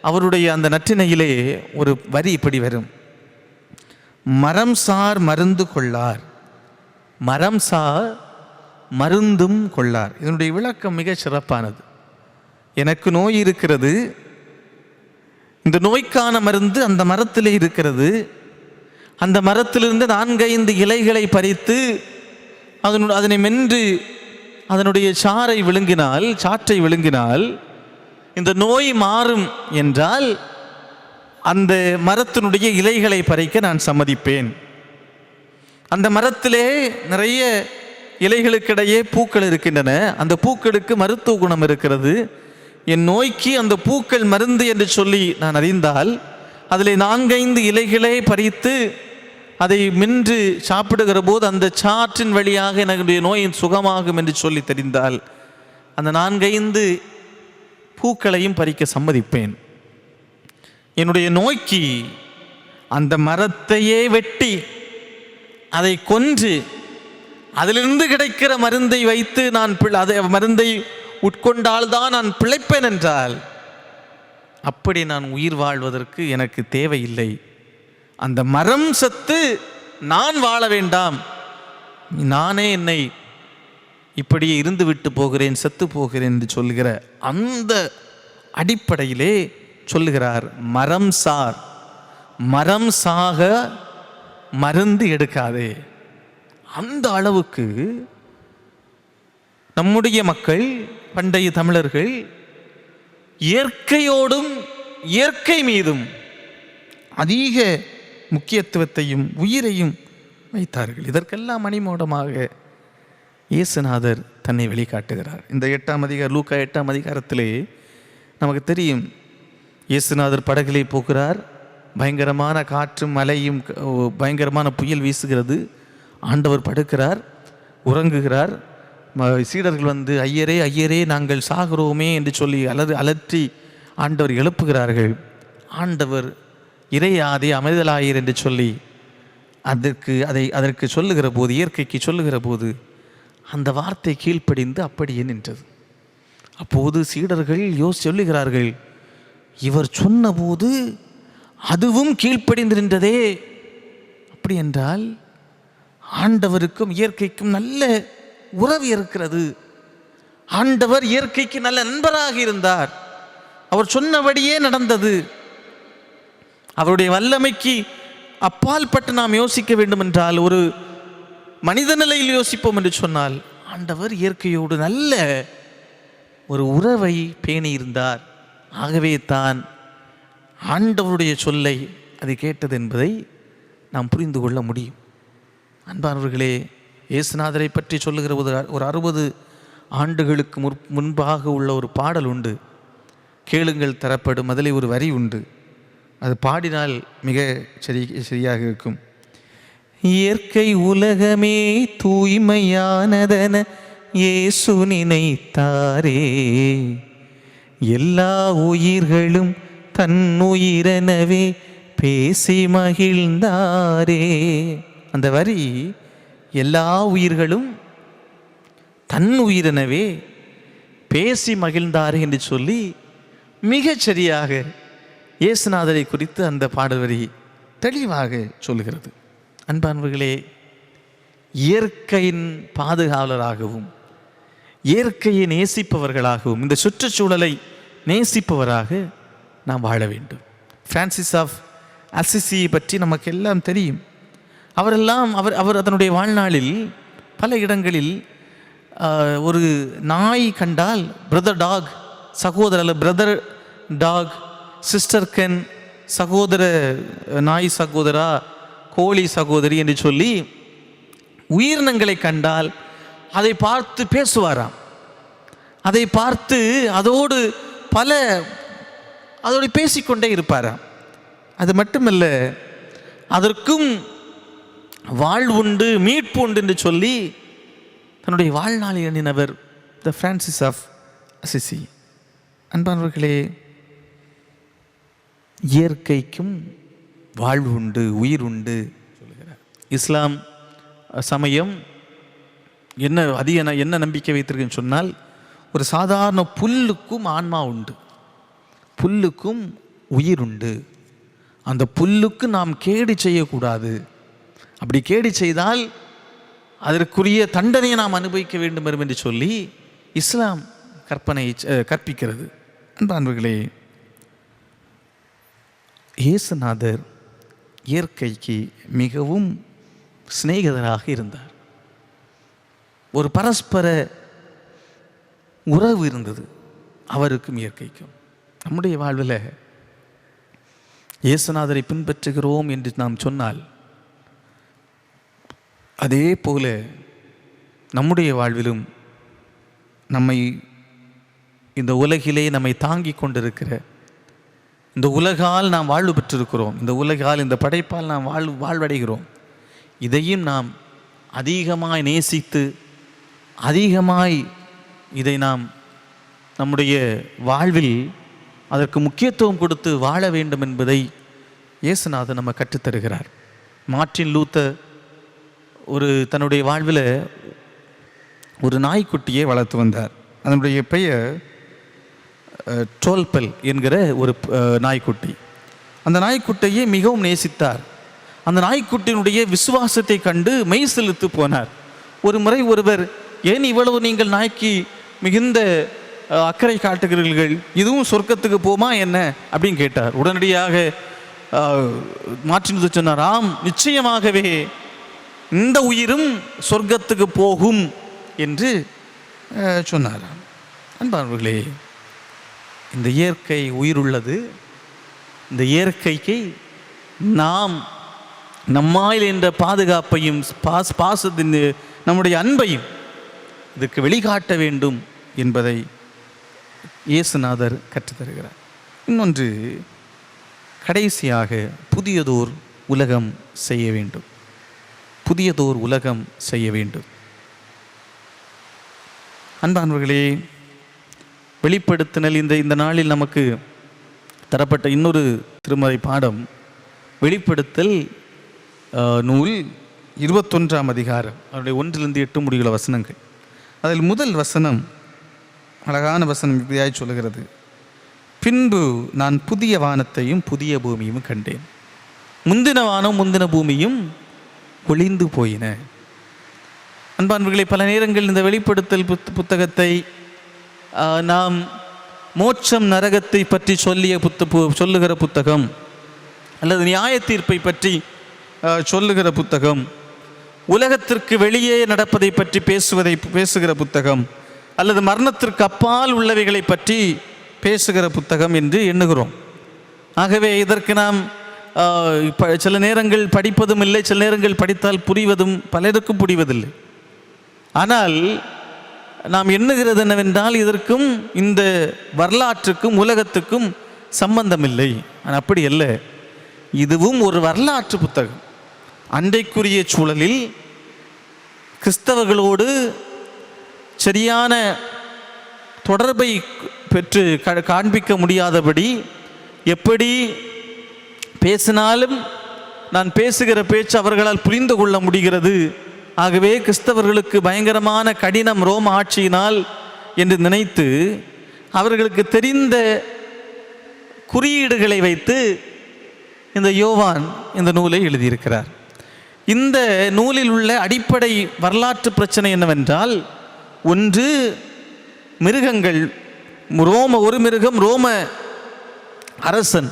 அவருடைய அந்த நற்றினையிலே ஒரு வரி இப்படி வரும்: மரம் சார் மருந்து கொள்ளார், மரம் சார் மருந்தும் கொள்ளார். இதனுடைய விளக்கம் மிக சிறப்பானது. எனக்கு நோய் இருக்கிறது, இந்த நோய்க்கான மருந்து அந்த மரத்திலே இருக்கிறது. அந்த மரத்திலிருந்து 4-5 இலைகளை பறித்து அதனை மென்று அதனுடைய சாற்றை விழுங்கினால் இந்த நோய் மாறும் என்றால் அந்த மரத்தினுடைய இலைகளை பறிக்க நான் சம்மதிப்பேன். அந்த மரத்திலே நிறைய இலைகளுக்கிடையே பூக்கள் இருக்கின்றன. அந்த பூக்களுக்கு மருத்துவ குணம் இருக்கிறது. என் நோய்க்கு அந்த பூக்கள் மருந்து என்று சொல்லி நான் அறிந்தால் அதில் 4-5 இலைகளை பறித்து அதை மென்று சாப்பிடுகிற போது அந்த சாற்றின் வழியாக என்னுடைய நோயின் சுகமாகும் என்று சொல்லி தெரிந்தால் அந்த 4-5 பூக்களையும் பறிக்க சம்மதிப்பேன். என்னுடைய நோய்க்கு அந்த மரத்தையே வெட்டி அதை கொன்று அதிலிருந்து கிடைக்கிற மருந்தை வைத்து நான் மருந்தை உட்கொண்டால்தான் நான் பிழைப்பேன் என்றால், அப்படி நான் உயிர் வாழ்வதற்கு எனக்கு தேவையில்லை. அந்த மரம் சத்து நான் வாழ வேண்டாம், நானே என்னை இப்படியே இருந்து விட்டு போகிறேன், செத்து போகிறேன் என்று சொல்லுகிற அந்த அடிப்படையிலே சொல்லுகிறார், மரம் சாக மருந்து எடுக்காதே. அந்த அளவுக்கு நம்முடைய மக்கள், பண்டைய தமிழர்கள் இயற்கையோடும் இயற்கை மீதும் அதிக முக்கியத்துவத்தையும் உயிரையும் வைத்தார்கள். இதற்கெல்லாம் மணிமோடமாக இயேசுநாதர் தன்னை வெளிக்காட்டுகிறார். இந்த 8ஆம் அதிகாரம், லூக்கா 8ஆம் அதிகாரத்திலே நமக்கு தெரியும், இயேசுநாதர் படகிலே போகிறார். பயங்கரமான காற்றும் மழையும் பயங்கரமான புயல் வீசுகிறது. ஆண்டவர் படுக்கிறார், உறங்குகிறார். சீடர்கள் வந்து ஐயரே ஐயரே நாங்கள் சாகிறோமே என்று சொல்லி அலற்றி ஆண்டவர் எழுப்புகிறார்கள். ஆண்டவர் இறையாதே அமைதலாயர் என்று சொல்லி அதற்கு சொல்லுகிற போது, இயற்கைக்கு சொல்லுகிற போது அந்த வார்த்தை கீழ்ப்படிந்து அப்படியே நின்றது. அப்போது சீடர்கள் சொல்லுகிறார்கள், இவர் சொன்னபோது அதுவும் கீழ்ப்படிந்து நின்றதே. அப்படி என்றால் ஆண்டவருக்கும் இயற்கைக்கும் நல்ல உறவு இருக்கிறது. ஆண்டவர் இயற்கைக்கு நல்ல நண்பராக இருந்தார். அவர் சொன்னபடியே நடந்தது. அவருடைய வல்லமைக்கு அப்பால் பட்டு நாம் யோசிக்க வேண்டும் என்றால், ஒரு மனித நிலையில் யோசிப்போம் என்று சொன்னால், ஆண்டவர் இயற்கையோடு நல்ல ஒரு உறவை பேணி இருந்தார். ஆகவே தான் ஆண்டவருடைய சொல்லை அது கேட்டது என்பதை நாம் புரிந்து கொள்ள முடியும். அன்பானவர்களே, இயேசுநாதரை பற்றி சொல்லுகிற ஒரு 60 ஆண்டுகளுக்கு முன்பாக உள்ள ஒரு பாடல் உண்டு. கேளுங்கள் தரப்படும், அதிலே ஒரு வரி உண்டு. அது பாடினால் மிக சரியாக இருக்கும். இயற்கை உலகமே தூய்மையானதென இயேசு நினைத்தாரே, எல்லா உயிர்களும் தன்னுயிரெனவே பேசி மகிழ்ந்தாரே. அந்த வரி எல்லா உயிர்களும் தன் உயிரெனவே பேசி மகிழ்ந்தாரே என்று சொல்லி மிகச் சரியாக இயேசுநாதரை குறித்து அந்த பாடல் வரி தெளிவாக சொல்கிறது. அன்பானவர்களே, இயற்கையின் பாதுகாவலராகவும் இயற்கையை நேசிப்பவர்களாகவும் இந்த சுற்றுச்சூழலை நேசிப்பவராக நாம் வாழ வேண்டும். பிரான்சிஸ் ஆஃப் அசிசியை பற்றி நமக்கு எல்லாம் தெரியும். அவர் அதனுடைய வாழ்நாளில் பல இடங்களில் ஒரு நாய் கண்டால் brother dog, brother dog, sister ken, சகோதர நாய் சகோதரா, கோழி சகோதரி என்று சொல்லி உயிரினங்களை கண்டால் அதை பார்த்து பேசுவாராம். அதை பார்த்து அதோடு பல அதோடு பேசிக்கொண்டே இருப்பாராம். அது மட்டுமல்ல, அதற்கும் வாழ்வுண்டு மீட்பு உண்டு என்று சொல்லி தன்னுடைய வாழ்நாளில் எண்ணினவர் த பிரான்சிஸ் ஆஃப் அசிசி. அன்பானவர்களே, இயற்கைக்கும் வாழ்வு உண்டு, உயிர் உண்டு சொல்லுகிறார். இஸ்லாம் சமயம் என்ன நம்பிக்கை வைத்திருக்குன்னு சொன்னால், ஒரு சாதாரண புல்லுக்கும் ஆன்மா உண்டு, புல்லுக்கும் உயிர் உண்டு. அந்த புல்லுக்கு நாம் கேடு செய்யக்கூடாது. அப்படி கேடு செய்தால் அதற்குரிய தண்டனையை நாம் அனுபவிக்க வேண்டும் என்று சொல்லி இஸ்லாம் கற்பிக்கிறது. அன்பானவர்களே, இயேசுநாதர் இயற்கைக்கு மிகவும் சிநேகிதராக இருந்தார். ஒரு பரஸ்பர உறவு இருந்தது அவருக்கும் இயற்கைக்கும். நம்முடைய வாழ்வில் இயேசுநாதரை பின்பற்றுகிறோம் என்று நாம் சொன்னால், அதே போல நம்முடைய வாழ்விலும் நம்மை இந்த உலகிலே நம்மை தாங்கி கொண்டிருக்கிற, இந்த உலகால் நாம் வாழ்வு பெற்றிருக்கிறோம், இந்த உலகால் இந்த படைப்பால் நாம் வாழ்வடைகிறோம். இதையும் நாம் அதிகமாய் நேசித்து அதிகமாய் இதை நாம் நம்முடைய வாழ்வில் அதற்கு முக்கியத்துவம் கொடுத்து வாழ வேண்டும் என்பதை இயேசுநாதர் நம்ம கற்றுத்தருகிறார். மார்ட்டின் லூத்தர் தன்னுடைய வாழ்வில் ஒரு நாய்க்குட்டியை வளர்த்து வந்தார். அதனுடைய பெயர் டோல்பல் என்கிற ஒரு நாய்க்குட்டி. அந்த நாய்க்குட்டியை மிகவும் நேசித்தார். அந்த நாய்க்குட்டியினுடைய விசுவாசத்தை கண்டு மெய் செலுத்து போனார். ஒரு முறை ஒருவர், ஏன் இவ்வளவு நீங்கள் நாய்க்கு மிகுந்த அக்கறை காட்டுகிறீர்கள், இதுவும் சொர்க்கத்துக்கு போமா என்ன அப்படின்னு கேட்டார். உடனடியாக மாற்றினது சொன்னார், ஆம், நிச்சயமாகவே இந்த உயிரும் சொர்க்கத்துக்கு போகும் என்று சொன்னார். அன்பானவர்களே, இந்த இயற்கை உயிருள்ளது. இந்த இயற்கைக்கு நாம் நம்மால் என்ற பாதுகாப்பையும் பாசத்தின் நம்முடைய அன்பையும் இதுக்கு வெளிக்காட்ட வேண்டும் என்பதை இயேசுநாதர் கற்றுத்தருகிறார். இன்னொன்று, கடைசியாக புதியதோர் உலகம் செய்ய வேண்டும். புதியதோர் உலகம் செய்ய வேண்டும். அன்பானவர்களே, வெளிப்படுத்தினல் இந்த நாளில் நமக்கு தரப்பட்ட இன்னொரு திருமறை பாடம் வெளிப்படுத்தல் நூல் 21ஆம் அதிகாரம், அவருடைய 1-8 முடிவுள்ள வசனங்கள். அதில் முதல் வசனம் அழகான வசனம் இப்படியாய் சொல்லுகிறது, பின்பு நான் புதிய வானத்தையும் புதிய பூமியும் கண்டேன், முந்தின வானம் முந்தின பூமியும் ஒளிந்து போயின. அன்பானவர்களை, பல நேரங்கள் இந்த வெளிப்படுத்தல் புத்தகத்தை நாம் மோட்சம் நரகத்தை பற்றி சொல்லுகிற புத்தகம், அல்லது நியாய தீர்ப்பை பற்றி சொல்லுகிற புத்தகம், உலகத்திற்கு வெளியே நடப்பதை பற்றி பேசுகிற புத்தகம், அல்லது மரணத்திற்கு அப்பால் உள்ளவைகளை பற்றி பேசுகிற புத்தகம் என்று எண்ணுகிறோம். ஆகவே இதற்கு நாம் சில நேரங்கள் படிப்பதும் இல்லை, சில நேரங்கள் படித்தால் புரிவதும் பலருக்கும் புரிவதில்லை. ஆனால் நாம் எண்ணுகிறது என்னவென்றால், இதற்கும் இந்த வரலாற்றுக்கும் உலகத்துக்கும் சம்பந்தமில்லை. ஆனால் அப்படி அல்ல, இதுவும் ஒரு வரலாற்று புத்தகம். அன்றைக்குரிய சூழலில் கிறிஸ்தவர்களோடு சரியான தொடர்பை பெற்று காண்பிக்க முடியாதபடி, எப்படி பேசினாலும் நான் பேசுகிற பேச்சு அவர்களால் புரிந்து கொள்ள முடிகிறது. ஆகவே கிறிஸ்தவர்களுக்கு பயங்கரமான கடினம் ரோம ஆட்சியினால் என்று நினைத்து அவர்களுக்கு தெரிந்த குறியீடுகளை வைத்து இந்த யோவான் இந்த நூலை எழுதியிருக்கிறார். இந்த நூலில் உள்ள அடிப்படை வரலாற்று பிரச்சனை என்னவென்றால், ஒன்று மிருகங்கள், ஒரு மிருகம் ரோம அரசன்,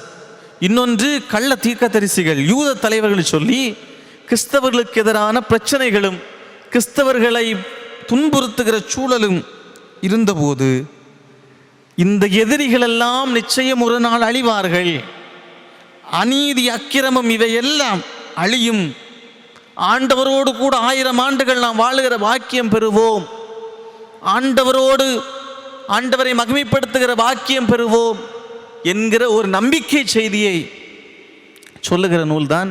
இன்னொன்று கள்ள தீர்க்கதரிசிகள், யூத தலைவர்கள் சொல்லி கிறிஸ்தவர்களுக்கு எதிரான பிரச்சனைகளும் கிறிஸ்தவர்களை துன்புறுத்துகிற சூழலும் இருந்தபோது, இந்த எதிரிகளெல்லாம் நிச்சயம் ஒரு நாள் அழிவார்கள், அநீதி அக்கிரமம் இவையெல்லாம் அழியும், ஆண்டவரோடு கூட 1000 ஆண்டுகள் நாம் வாழுகிற பாக்கியம் பெறுவோம், ஆண்டவரோடு ஆண்டவரை மகிமைப்படுத்துகிற பாக்கியம் பெறுவோம் என்கிற ஒரு நம்பிக்கை செய்தியை சொல்லுகிற நூல் தான்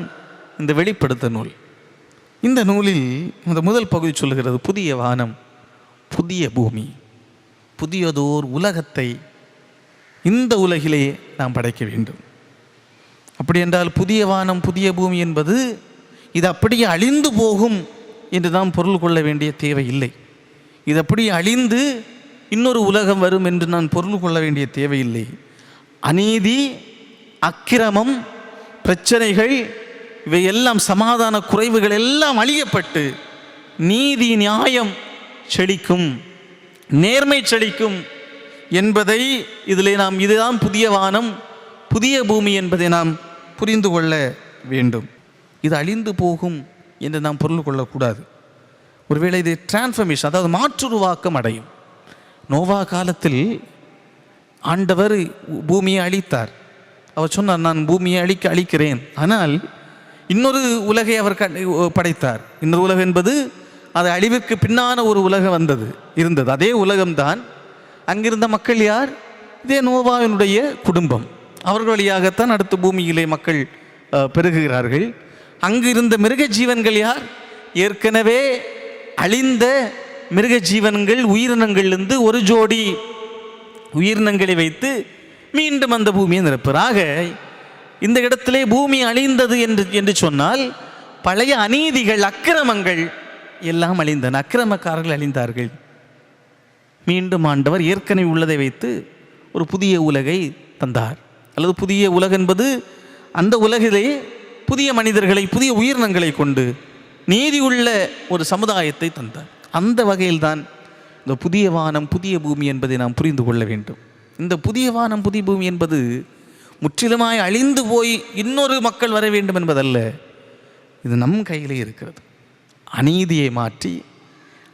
இந்த வெளிப்படுத்த நூல். இந்த நூலில் இந்த முதல் பகுதி சொல்லுகிறது, புதிய வானம் புதிய பூமி, புதியதோர் உலகத்தை இந்த உலகிலே நாம் படைக்க வேண்டும். அப்படி என்றால் புதிய வானம் புதிய பூமி என்பது இது அப்படியே அழிந்து போகும் என்று நாம் பொருள் கொள்ள வேண்டிய தேவை இல்லை. இது அப்படியே அழிந்து இன்னொரு உலகம் வரும் என்று நான் பொருள் கொள்ள வேண்டிய தேவையில்லை. அநீதி, அக்கிரமம், பிரச்சனைகள், இவையெல்லாம் சமாதான குறைவுகள் எல்லாம் அழியப்பட்டு நீதி நியாயம் செழிக்கும், நேர்மை செழிக்கும் என்பதை இதிலே நாம், இதுதான் புதிய வானம் புதிய பூமி என்பதை நாம் புரிந்து கொள்ள வேண்டும். இது அழிந்து போகும் என்று நாம் பொருள் கொள்ளக்கூடாது. ஒருவேளை இது டிரான்ஸ்ஃபர்மேஷன், அதாவது மாற்றுருவாக்கம் அடையும். நோவா காலத்தில் ஆண்டவர் பூமியை அழித்தார். அவர் சொன்னார், நான் பூமியை அழிக்கிறேன், ஆனால் இன்னொரு உலகை அவர் படைத்தார். இன்னொரு உலகம் என்பது அது அழிவிற்கு பின்னான ஒரு உலகம் இருந்தது. அதே உலகம்தான். அங்கிருந்த மக்கள் யார்? இதே நோவாவினுடைய குடும்பம். அவர்கள் வழியாகத்தான் அடுத்த பூமியிலே மக்கள் பெருகுகிறார்கள். அங்கு இருந்த மிருக ஜீவன்கள் யார்? ஏற்கனவே அழிந்த மிருக ஜீவன்கள், உயிரினங்களிலிருந்து ஒரு ஜோடி உயிரினங்களை வைத்து மீண்டும் அந்த பூமியை நிரப்புறாக. இந்த இடத்திலே பூமி அழிந்தது என்று சொன்னால் பழைய அநீதிகள், அக்கிரமங்கள் எல்லாம் அழிந்தன. அக்கிரமக்காரர்கள் அழிந்தார்கள். மீண்டும் ஆண்டவர் ஏற்கனவே உள்ளதை வைத்து ஒரு புதிய உலகை தந்தார். அல்லது புதிய உலகம் என்பது அந்த உலகிலே புதிய மனிதர்களை, புதிய உயிரினங்களை கொண்டு நீதி உள்ள ஒரு சமுதாயத்தை தந்தார். அந்த வகையில்தான் இந்த புதிய வானம் புதிய பூமி என்பதை நாம் புரிந்து கொள்ள வேண்டும். இந்த புதிய வானம் புதிய பூமி என்பது முற்றிலுமாய் அழிந்து போய் இன்னொரு மக்கள் வர வேண்டும் என்பதல்ல. இது நம் கையிலே இருக்கிறது. அநீதியை மாற்றி,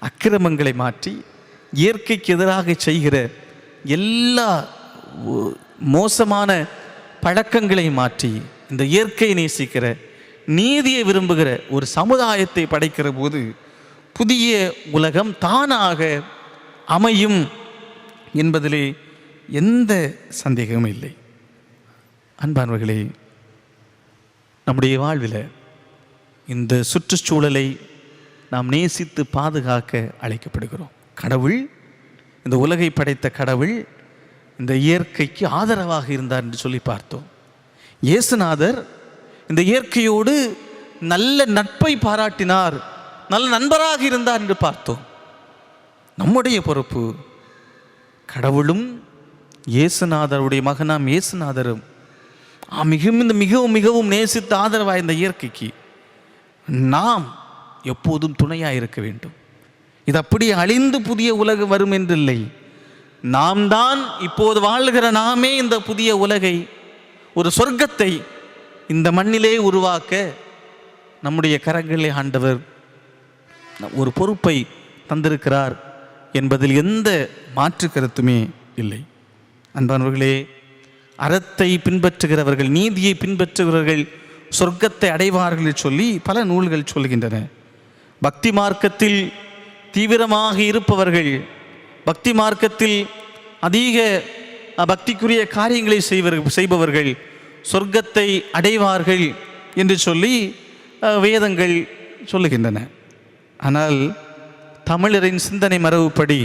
அக்கிரமங்களை மாற்றி, இயற்கைக்கு எதிராக செய்கிற எல்லா மோசமான பழக்கங்களை மாற்றி, இந்த இயற்கையை நேசிக்கிற, நீதியை விரும்புகிற ஒரு சமுதாயத்தை படைக்கிற போது புதிய உலகம் தானாக அமையும் என்பதிலே எந்த சந்தேகமும் இல்லை. அன்பானவர்களே, நம்முடைய வாழ்வில் இந்த சுற்றுச்சூழலை நாம் நேசித்து பாதுகாக்க அழைக்கப்படுகிறோம். கடவுள், இந்த உலகை படைத்த கடவுள் இந்த இயற்கைக்கு ஆதரவாக இருந்தார் என்று சொல்லி பார்த்தோம். இயேசுநாதர் இந்த இயற்கையோடு நல்ல நட்பை பாராட்டினார், நல்ல நண்பராக இருந்தார் என்று பார்த்தோம். நம்முடைய பொறுப்பு, கடவுளும் இயேசுநாதருடைய மகனாம் இயேசுநாதரும் மிகவும் மிகவும் நேசித்து ஆதரவாக இந்த இயற்கைக்கு நாம் எப்போதும் துணையாக இருக்க வேண்டும். இது அப்படியே அழிந்து புதிய உலகம் வரும் என்றில்லை. நாம் தான் இப்போது வாழ்கிற நாமே இந்த புதிய உலகை, ஒரு சொர்க்கத்தை இந்த மண்ணிலே உருவாக்க நம்முடைய கரங்களிலே ஆண்டவர் ஒரு பொறுப்பை தந்திருக்கிறார் என்பதில் எந்த மாற்று கருத்துமே இல்லை. அன்பானவர்களே, அறத்தை பின்பற்றுகிறவர்கள், நீதியை பின்பற்றுகிறவர்கள் சொர்க்கத்தை அடைவார்கள் சொல்லி பல நூல்கள் சொல்கின்றன. பக்தி மார்க்கத்தில் தீவிரமாக இருப்பவர்கள், பக்தி மார்க்கத்தில் அதிக பக்திக்குரிய காரியங்களை செய்பவர்கள் சொர்க்கத்தை அடைவார்கள் என்று சொல்லி வேதங்கள் சொல்லுகின்றன. ஆனால் தமிழரின் சிந்தனை மரபுப்படி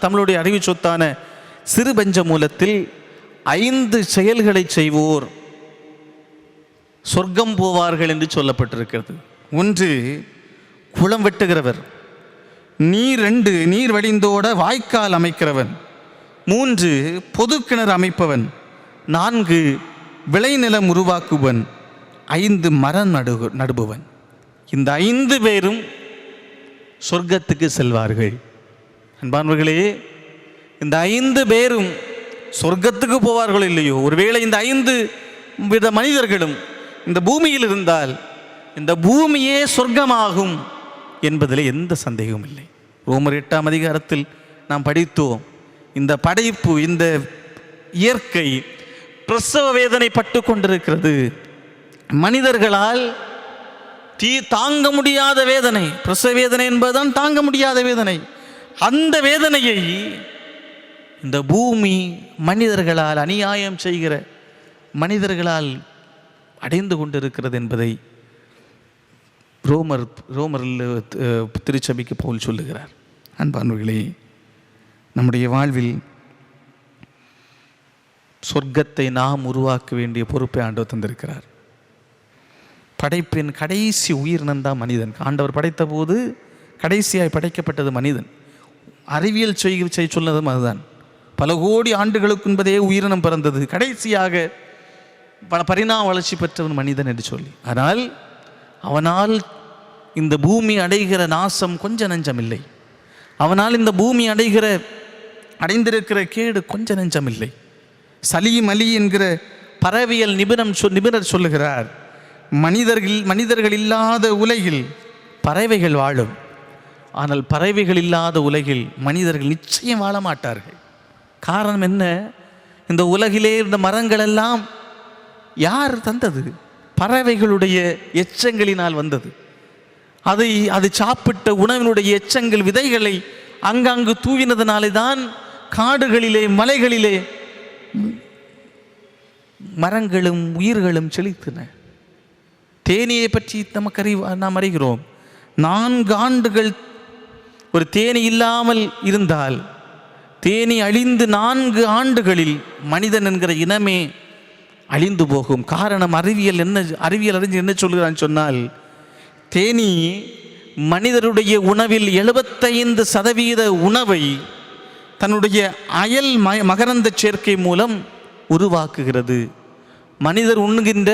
தமிழுடைய அறிவு சொத்தான சிறுபஞ்ச மூலத்தில் 5 செயல்களை செய்வோர் சொர்க்கம் போவார்கள் என்று சொல்லப்பட்டிருக்கிறது. 1, குளம் வெட்டுகிறவர். 2, நீர் வடிந்தோட வாய்க்கால் அமைக்கிறவன். 3, பொது கிணறு அமைப்பவன். 4, விளைநிலம் உருவாக்குவன். 5, மரம் நடுபவன். இந்த 5 பேரும் சொர்க்கத்துக்கு செல்வார்கள். அன்பானவர்களே, இந்த 5 பேரும் சொர்க்கத்துக்கு போவார்கள் இல்லையோ, ஒருவேளை இந்த 5 வித மனிதர்களும் இந்த பூமியில் இருந்தால் இந்த பூமியே சொர்க்கமாகும் என்பதில் எந்த சந்தேகமும் இல்லை. ரோமர் 8ஆம் அதிகாரத்தில் நாம் படித்தோம், இந்த படைப்பு, இந்த இயற்கை பிரசவ வேதனை பட்டு கொண்டிருக்கிறது. மனிதர்களால் தாங்க முடியாத வேதனை, பிரசவ வேதனை என்பதுதான் தாங்க முடியாத வேதனை. அந்த வேதனையை இந்த பூமி மனிதர்களால், அநியாயம் செய்கிற மனிதர்களால் அடைந்து கொண்டிருக்கிறது என்பதை ரோமரில் திருச்சபைக்கு பவுல் சொல்லுகிறார். அன்பானவர்களே, நம்முடைய வாழ்வில் சொர்க்கத்தை நாம் உருவாக்க வேண்டிய பொறுப்பை ஆண்டவர் தந்திருக்கிறார். படைப்பின் கடைசி உயிரினம்தான் மனிதன். ஆண்டவர் படைத்த போது கடைசியாய் படைக்கப்பட்டது மனிதன். அறிவியல் செய்ய சொன்னதும் அதுதான். பல கோடி ஆண்டுகளுக்கு என்பதே உயிரினம் பிறந்தது. கடைசியாக பல பரிணாம வளர்ச்சி பெற்றவன் மனிதன் என்று சொல்லி. ஆனால் அவனால் இந்த பூமி அடைகிற நாசம் கொஞ்ச நஞ்சமில்லை. அவனால் இந்த பூமி அடைந்திருக்கிற கேடு கொஞ்ச நஞ்சமில்லை. சலீம் அலி என்கிற பறவையல் நிபுணர் சொல்லுகிறார், மனிதர்கள் இல்லாத உலகில் பறவைகள் வாழும், ஆனால் பறவைகள் இல்லாத உலகில் மனிதர்கள் நிச்சயம் வாழ மாட்டார்கள். காரணம் என்ன? இந்த உலகிலே இருந்த மரங்கள் எல்லாம் யார் தந்தது? பறவைகளுடைய எச்சங்களினால் வந்தது. அது சாப்பிட்ட உணவினுடைய எச்சங்கள், விதைகளை அங்கங்கு தூவினதுனாலே தான் காடுகளிலே மலைகளிலே மரங்களும் உயிர்களும் செழித்தன. தேனியை பற்றி நாம் அறிகிறோம். 4 ஆண்டுகள் ஒரு தேனி இல்லாமல் இருந்தால், தேனி அழிந்து 4 ஆண்டுகளில் மனிதன் என்கிற இனமே அழிந்து போகும். காரணம், அறிவியல் அறிஞர் என்ன சொல்கிறான்னு சொன்னால், தேனி மனிதருடைய உணவில் 75% உணவை தன்னுடைய அயல் மகரந்த சேர்க்கை மூலம் உருவாக்குகிறது. மனிதர் உண்ணுகின்ற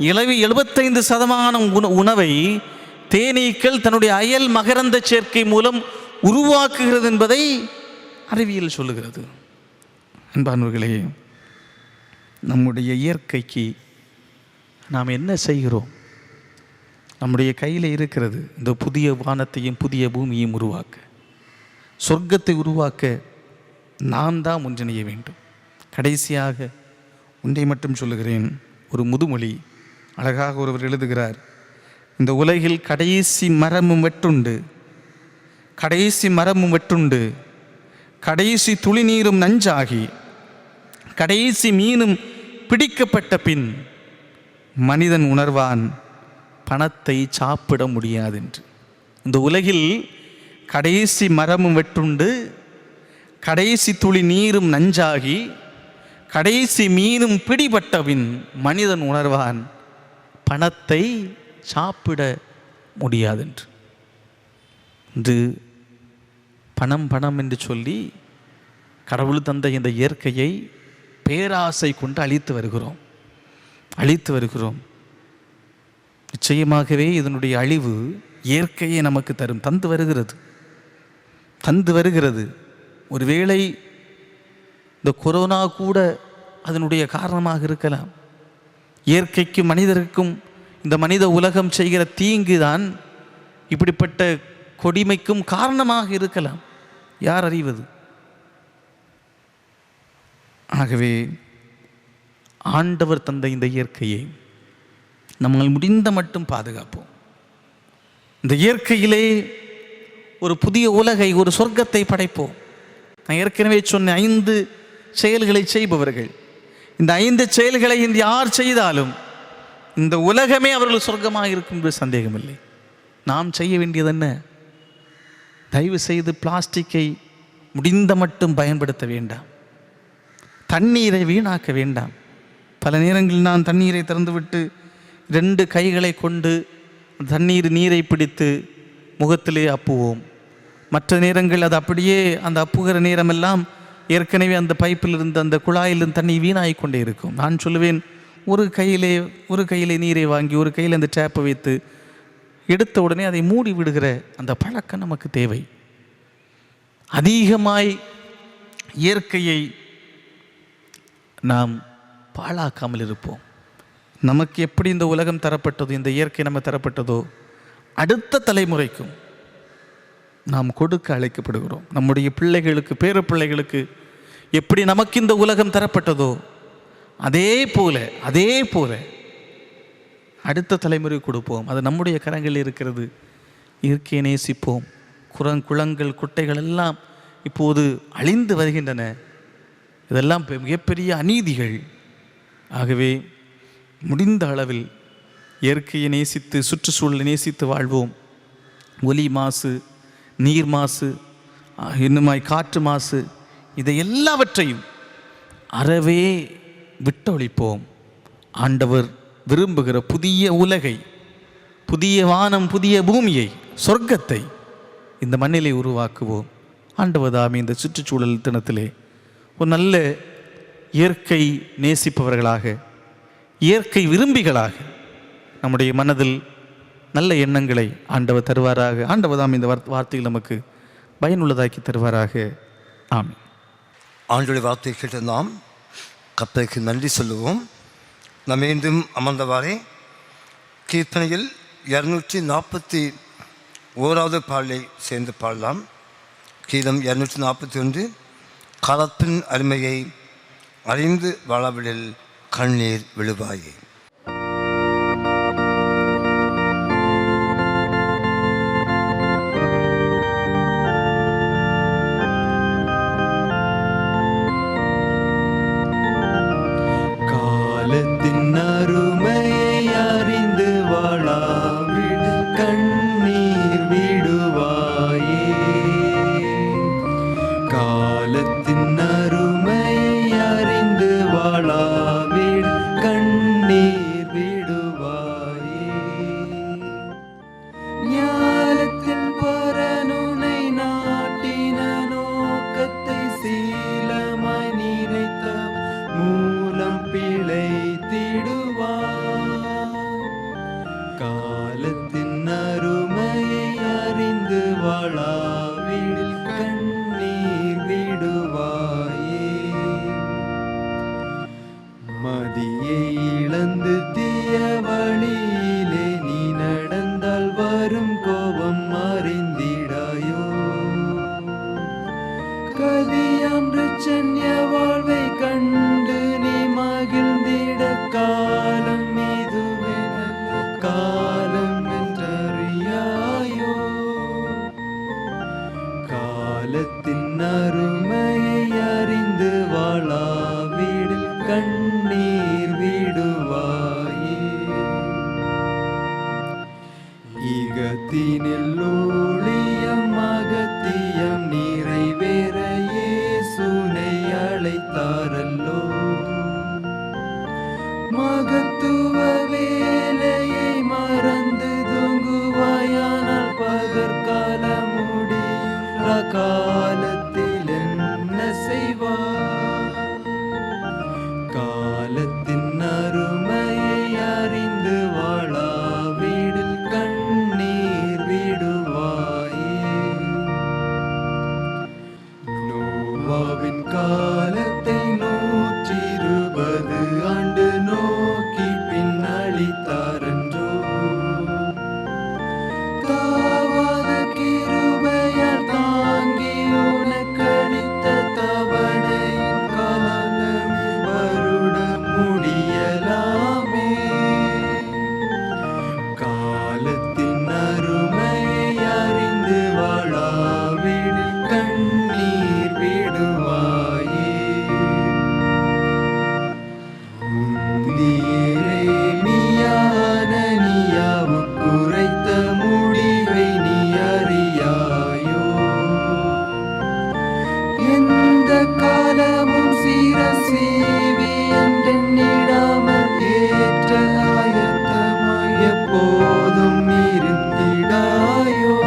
75% உணவை தேனீக்கள் தன்னுடைய அயல் மகரந்த சேர்க்கை மூலம் உருவாக்குகிறது என்பதை அறிவியல் சொல்லுகிறது. அன்பானவர்களே, நம்முடைய இயற்கைக்கு நாம் என்ன செய்கிறோம்? நம்முடைய கையில் இருக்கிறது இந்த புதிய வானத்தையும் புதிய பூமியையும் உருவாக்க, சொர்க்கத்தை உருவாக்க நாம் தான் ஒன்றிணைய வேண்டும். கடைசியாக ஒன்றை மட்டும் சொல்லுகிறேன். ஒரு முதுமொழி அழகாக ஒருவர் எழுதுகிறார், இந்த உலகில் கடைசி மரமும் வெட்டுண்டு, கடைசி துளி நீரும் நஞ்சாகி, கடைசி மீனும் பிடிக்கப்பட்ட பின் மனிதன் உணர்வான் பணத்தை சாப்பிட முடியாது என்று. இந்த உலகில் கடைசி மரமும் வெட்டுண்டு, கடைசி துளி நீரும் நஞ்சாகி, கடைசி மீனும் பிடிபட்டபின் மனிதன் உணர்வான் பணத்தை சாப்பிட முடியாதென்று. இன்று பணம் என்று சொல்லி கடவுள் தந்த இந்த இயற்கையை பேராசை கொண்டு அழித்து வருகிறோம். நிச்சயமாகவே இதனுடைய அழிவு இயற்கையை நமக்கு தந்து வருகிறது. ஒருவேளை இந்த கொரோனா கூட அதனுடைய காரணமாக இருக்கலாம். இயற்கைக்கும் மனிதருக்கும் இந்த மனித உலகம் செய்கிற தீங்கு தான் இப்படிப்பட்ட கொடுமைக்கும் காரணமாக இருக்கலாம். யார் அறிவது? ஆகவே ஆண்டவர் தந்த இந்த இயற்கையை நம்மால் முடிந்த மட்டும் பாதுகாப்போம். இந்த இயற்கையிலே ஒரு புதிய உலகை, ஒரு சொர்க்கத்தை படைப்போம். நான் ஏற்கனவே சொன்ன 5 செயல்களை செய்பவர்கள், இந்த 5 செயல்களை யார் செய்தாலும் இந்த உலகமே அவர்கள் சொர்க்கமாக இருக்கும் என்று சந்தேகமில்லை. நாம் செய்ய வேண்டியது என்ன? தயவு செய்து பிளாஸ்டிக்கை முடிந்த மட்டும் பயன்படுத்த வேண்டாம். தண்ணீரை வீணாக்க வேண்டாம். பல நேரங்களில் நான் தண்ணீரை திறந்துவிட்டு 2 கைகளை கொண்டு நீரை பிடித்து முகத்திலே அப்புவோம். மற்ற நேரங்கள் அது அப்படியே அந்த அப்புகிற நேரமெல்லாம் ஏற்கனவே அந்த பைப்பில் இருந்து அந்த குழாயிலிருந்து தண்ணி வீணாகிக் கொண்டே இருக்கும். நான் சொல்லுவேன், ஒரு கையிலே நீரை வாங்கி ஒரு கையில் அந்த டேப்பை வைத்து எடுத்த உடனே அதை மூடி விடுகிற அந்த பழக்கம் நமக்கு தேவை. அதிகமாய் இயற்கையை நாம் பாழாக்காமல் இருப்போம். நமக்கு எப்படி இந்த உலகம் தரப்பட்டதோ, இந்த இயற்கை நம்ம தரப்பட்டதோ, அடுத்த தலைமுறைக்கும் நாம் கொடுக்க அழைக்கப்படுகிறோம். நம்முடைய பிள்ளைகளுக்கு, பேர பிள்ளைகளுக்கு எப்படி நமக்கு இந்த உலகம் தரப்பட்டதோ அதே போல அடுத்த தலைமுறை கொடுப்போம். அது நம்முடைய கரங்களில் இருக்கிறது. இயற்கையை நேசிப்போம், குளங்கள் குட்டைகள் எல்லாம் இப்போது அழிந்து வருகின்றன. இதெல்லாம் மிகப்பெரிய அநீதிகள். ஆகவே முடிந்த அளவில் இயற்கையை நேசித்து சுற்றுச்சூழலை நேசித்து வாழ்வோம். ஒலி மாசு, நீர் மாசு, இன்னுமாய் காற்று மாசு, இதை எல்லாவற்றையும் அறவே விட்டொழிப்போம். ஆண்டவர் விரும்புகிற புதிய உலகை, புதிய வானம், புதிய பூமியை, சொர்க்கத்தை இந்த மண்ணிலே உருவாக்குவோம். ஆண்டவர் தாமே இந்த சுற்றுச்சூழல் தினத்திலே ஒரு நல்ல இயற்கை நேசிப்பவர்களாக, இயற்கை விரும்பிகளாக நம்முடைய மனதில் நல்ல எண்ணங்களை ஆண்டவர் தருவாராக. ஆண்டவர் தாம் இந்த வார்த்தைகள் நமக்கு பயனுள்ளதாக்கி தருவாராக. ஆமென். ஆண்டவருடைய வார்த்தையை கேட்ட நாம் கர்த்தருக்கு நன்றி சொல்லுவோம். நாம் மீண்டும் அமர்ந்தவாறே கீர்த்தனையில் 241 பாடலை சேர்ந்து பாடலாம். கீதம் 241. காலத்தின் அருமையை அறிந்து வாழவிடில் கண்ணீர் விழுவாயே. காலத்தின் அருமையை அறிந்து வாழாவிடு கண்ணீர் விடுவாயே. காலத்தின் அருமையை அறிந்து வாழாவிடு கண்ணீர் விடுவாயே. ஞானத்தின் பரனுனை நாட்டின நோக்கத்தை சீலமாய் நினைத்த மூலம் பிழைத்திடுவார். காலத்தின் அருமையை அறிந்து வாழாவிடில் கண்ணீர் விடுவாயே. மதியை இழந்து தீய வழியிலே நீ நடந்தால் வரும் கோபம் அறிந்திடாயோ. கதியாம் பிரச்சன்ய வாழ்வை கண்டு நீ மகிழ்ந்திட காலம் இதுவே காலம் என்றறியாயோ. காலத்தின் அருமையை அறிந்து வாழாவிடில் கண்ணீர் விடுவாயே. ஈகத்தினில் ஊழியம் அகத்தியம் நிறைவேற இயேசுனை அழைத்தாரல்லோ. மகத்துவ வேலையை மறந்து தூங்குவாயானால் பகற்கால முடியுள்ள காலத்தில் என்ன செய்வார். காலத்தின் அருமையை அறிந்து வாழாவிடில் கண்ணீர் விடுவாயே. நோவாவின் காலத்தை 120 ஆண்டு நோக்கி பின்னளித்தாரன்றோ. தாவாத கிருபையால் தாங்கி உனக்களித்த தவணையின் காலம் வருட முடியலாமே. காலத்தின் அருமையை அறிந்து வாழாவிடில் கண்ணீர் விடுவாயே. குறைத்த முடிவை நீ அறியாயோ. எந்த காலமும் சீரசீவி என்றிடாமல் ஏற்ற ஆயத்தமாய் எப்போதும் இருந்திடாயோ.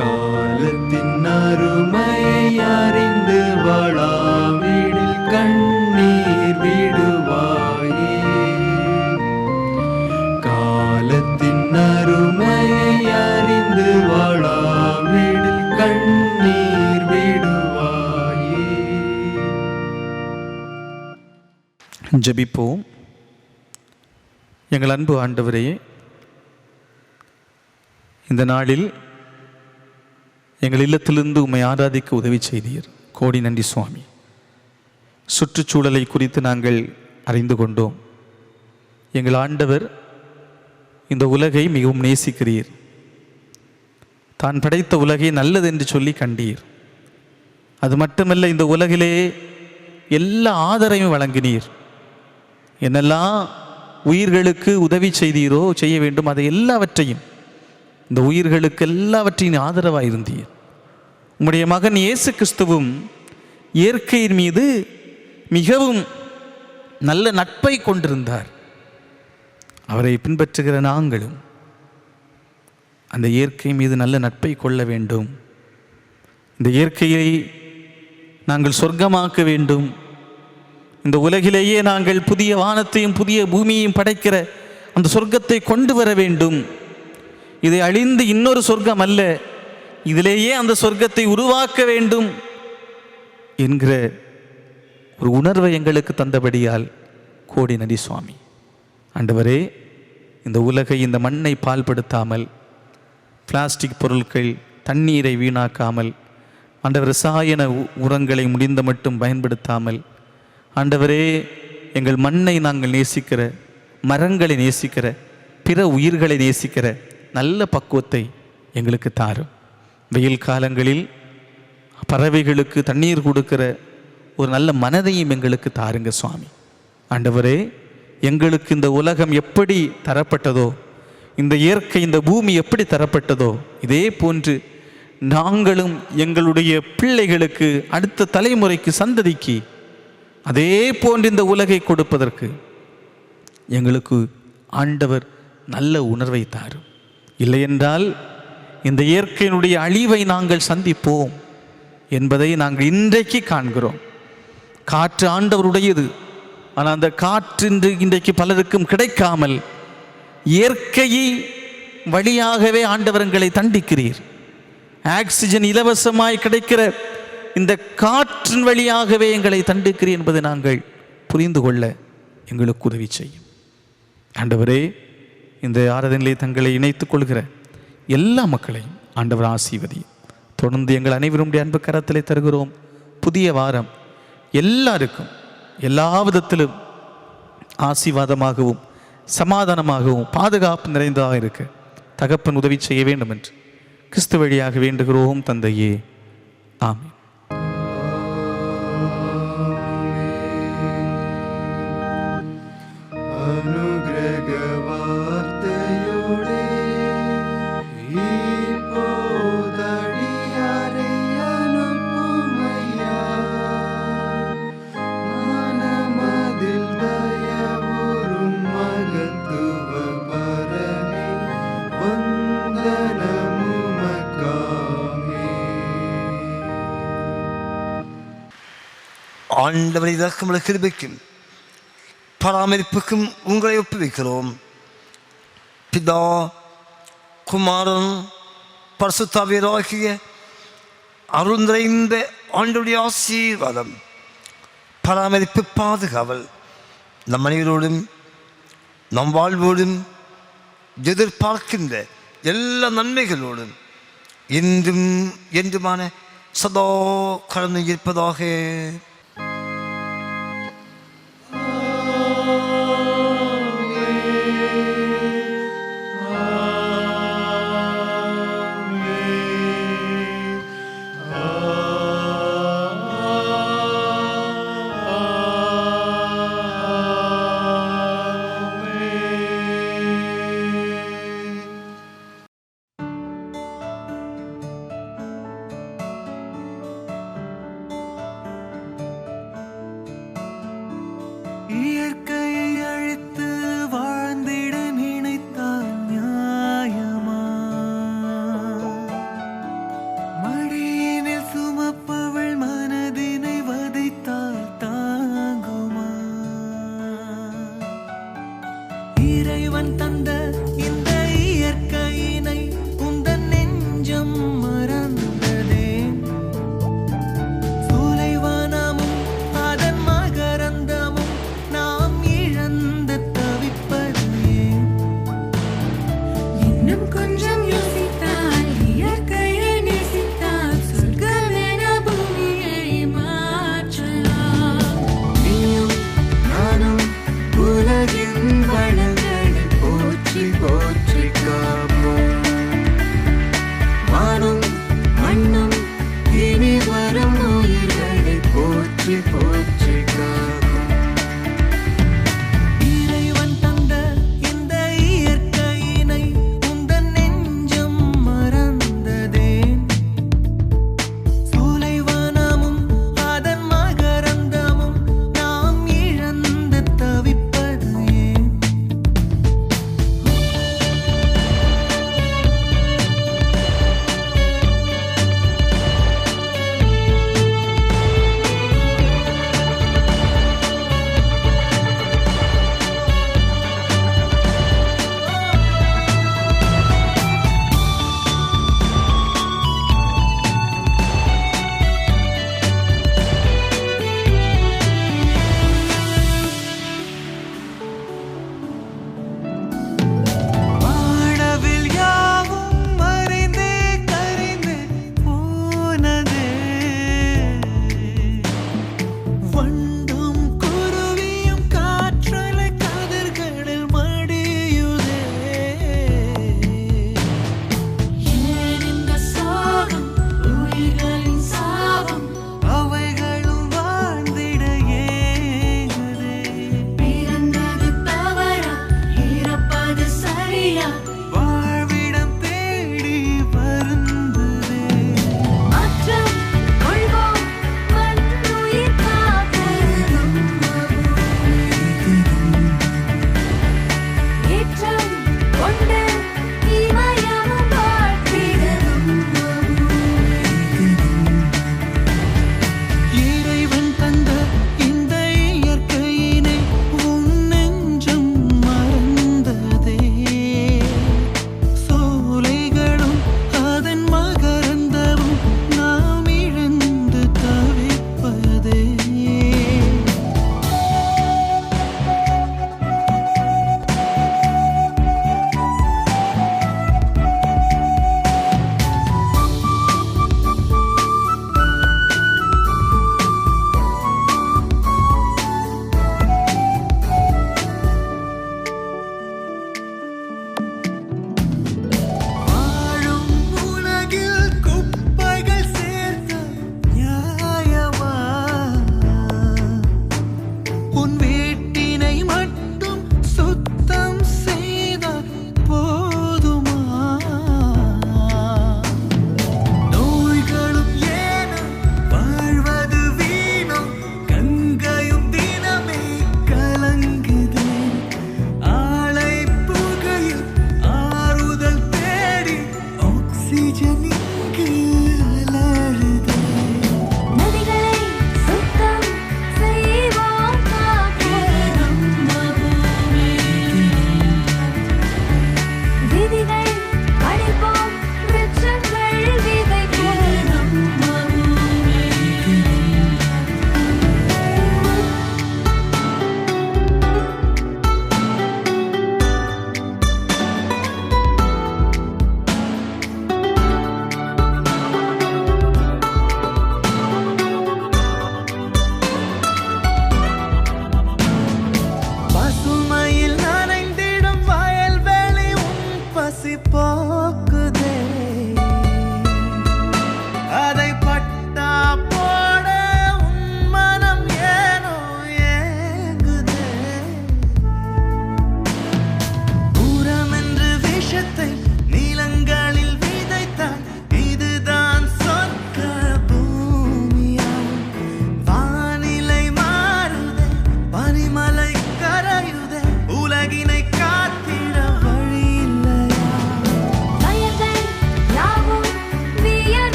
காலத்தின் அருமையை அறிந்து வாழாவிடில் கண்ணீர் விடுவாயே. காலத்தின் அருமையை அறிந்து வாழாவிடில் கண்ணீர் விடுவாயே. ஜெபிப்போம். எங்கள் அன்பு ஆண்டவரே, இந்த நாளில் எங்கள் இல்லத்திலிருந்து உம்மை ஆராதிக்க உதவி செய்தீர். கோடி நன்றி சுவாமி. சுற்றுச்சூழலை குறித்து நாங்கள் அறிந்து கொண்டோம். எங்கள் ஆண்டவர் இந்த உலகை மிகவும் நேசிக்கிறீர். தான் படைத்த உலகை நல்லது என்று சொல்லி கண்டீர். அது மட்டுமல்ல, இந்த உலகிலே எல்லா ஆதரவையும் வழங்கினீர். என்னெல்லாம் உயிர்களுக்கு உதவி செய்தீரோ செய்ய வேண்டும், அதை எல்லாவற்றையும் இந்த உயிர்களுக்கு எல்லாவற்றையும் ஆதரவாக இருந்தீர். உம்முடைய மகன் இயேசு கிறிஸ்துவும் இயற்கையின் மீது மிகவும் நல்ல நட்பை கொண்டிருந்தார். அவரை பின்பற்றுகிற நாங்களும் அந்த இயற்கை மீது நல்ல நட்பை கொள்ள வேண்டும். இந்த இயற்கையை நாங்கள் சொர்க்கமாக்க வேண்டும். இந்த உலகிலேயே நாங்கள் புதிய வானத்தையும் புதிய பூமியையும் படைக்கிற அந்த சொர்க்கத்தை கொண்டு வர வேண்டும். இதை அழிந்து இன்னொரு சொர்க்கம் அல்ல, இதிலேயே அந்த சொர்க்கத்தை உருவாக்க வேண்டும் என்கிற ஒரு உணர்வை எங்களுக்கு தந்தபடியால் கோடி நன்றி சுவாமி. ஆண்டவரே, இந்த உலகை, இந்த மண்ணை பால்படுத்தாமல், பிளாஸ்டிக் பொருட்கள், தண்ணீரை வீணாக்காமல், ஆண்டவர் ரசாயன உரங்களை முடிந்த மட்டும் பயன்படுத்தாமல், ஆண்டவரே எங்கள் மண்ணை நாங்கள் நேசிக்கிற, மரங்களை நேசிக்கிற, பிற உயிர்களை நேசிக்கிற நல்ல பக்குவத்தை எங்களுக்கு தாரும். வெயில் காலங்களில் பறவைகளுக்கு தண்ணீர் கொடுக்கிற ஒரு நல்ல மனதையும் எங்களுக்கு தாருங்க சுவாமி. ஆண்டவரே, எங்களுக்கு இந்த உலகம் எப்படி தரப்பட்டதோ, இந்த இயற்கை, இந்த பூமி எப்படி தரப்பட்டதோ, இதே போன்று நாங்களும் எங்களுடைய பிள்ளைகளுக்கு, அடுத்த தலைமுறைக்கு, சந்ததிக்கு அதே போன்று இந்த உலகை கொடுப்பதற்கு எங்களுக்கு ஆண்டவர் நல்ல உணர்வை தாரும். இல்லையென்றால் இந்த இயற்கையினுடைய அழிவை நாங்கள் சந்திப்போம் என்பதை நாங்கள் இன்றைக்கு காண்கிறோம். காற்று ஆண்டவருடையது, ஆனால் அந்த காற்று இன்றைக்கு பலருக்கும் கிடைக்காமல் இயற்கையை வழியாகவே ஆண்டவர்களை தண்டிக்கிறீர். ஆக்சிஜன் இலவசமாய் கிடைக்கிற இந்த காற்றின் வழியாகவே எங்களை தண்டிக்கிறீர் என்பதை நாங்கள் புரிந்து கொள்ள எங்களுக்கு உதவி செய்யும். ஆண்டவரே, இந்த ஆராதனையிலே தங்களை இணைத்துக் கொள்கிற எல்லா மக்களையும் ஆண்டவர் ஆசீர்வதியும். தொடர்ந்து எங்கள் அனைவருடைய அன்பு கரத்திலே தருகிறோம். புதிய வாரம் எல்லாருக்கும் எல்லா விதத்திலும் ஆசீர்வாதமாகவும் சமாதானமாகவும் பாதுகாப்பு நிறைந்ததாக இருக்க தகப்பன் உதவி செய்ய வேண்டும் என்று கிறிஸ்து வழியாக வேண்டுகிறோம் தந்தையே, ஆமென். ஆண்டவரை இரக்கமுள்ள கிருபைக்கும் பராமரிப்புக்கும் உங்களை ஒப்புவிக்கிறோம். பிதா, குமாரன், பரிசுத்தாவியராகிய அருள் நிறைந்த ஆண்டவருடைய ஆசீர்வாதம், பராமரிப்பு, பாதுகாவல் நம் அனைவரோடும் நம் வாழ்வோடும் எதிர்பார்க்கின்ற எல்லா நன்மைகளோடும் இன்றும் என்றுமான சதா கலந்து இருப்பதாக. இயற்கையை அழித்து வாழ்ந்திட நினைத்தால் நியாயமா? மடியினில் சுமப்பவள் மனதினை வதைத்தால் தாங்குமா? இறைவன் தந்த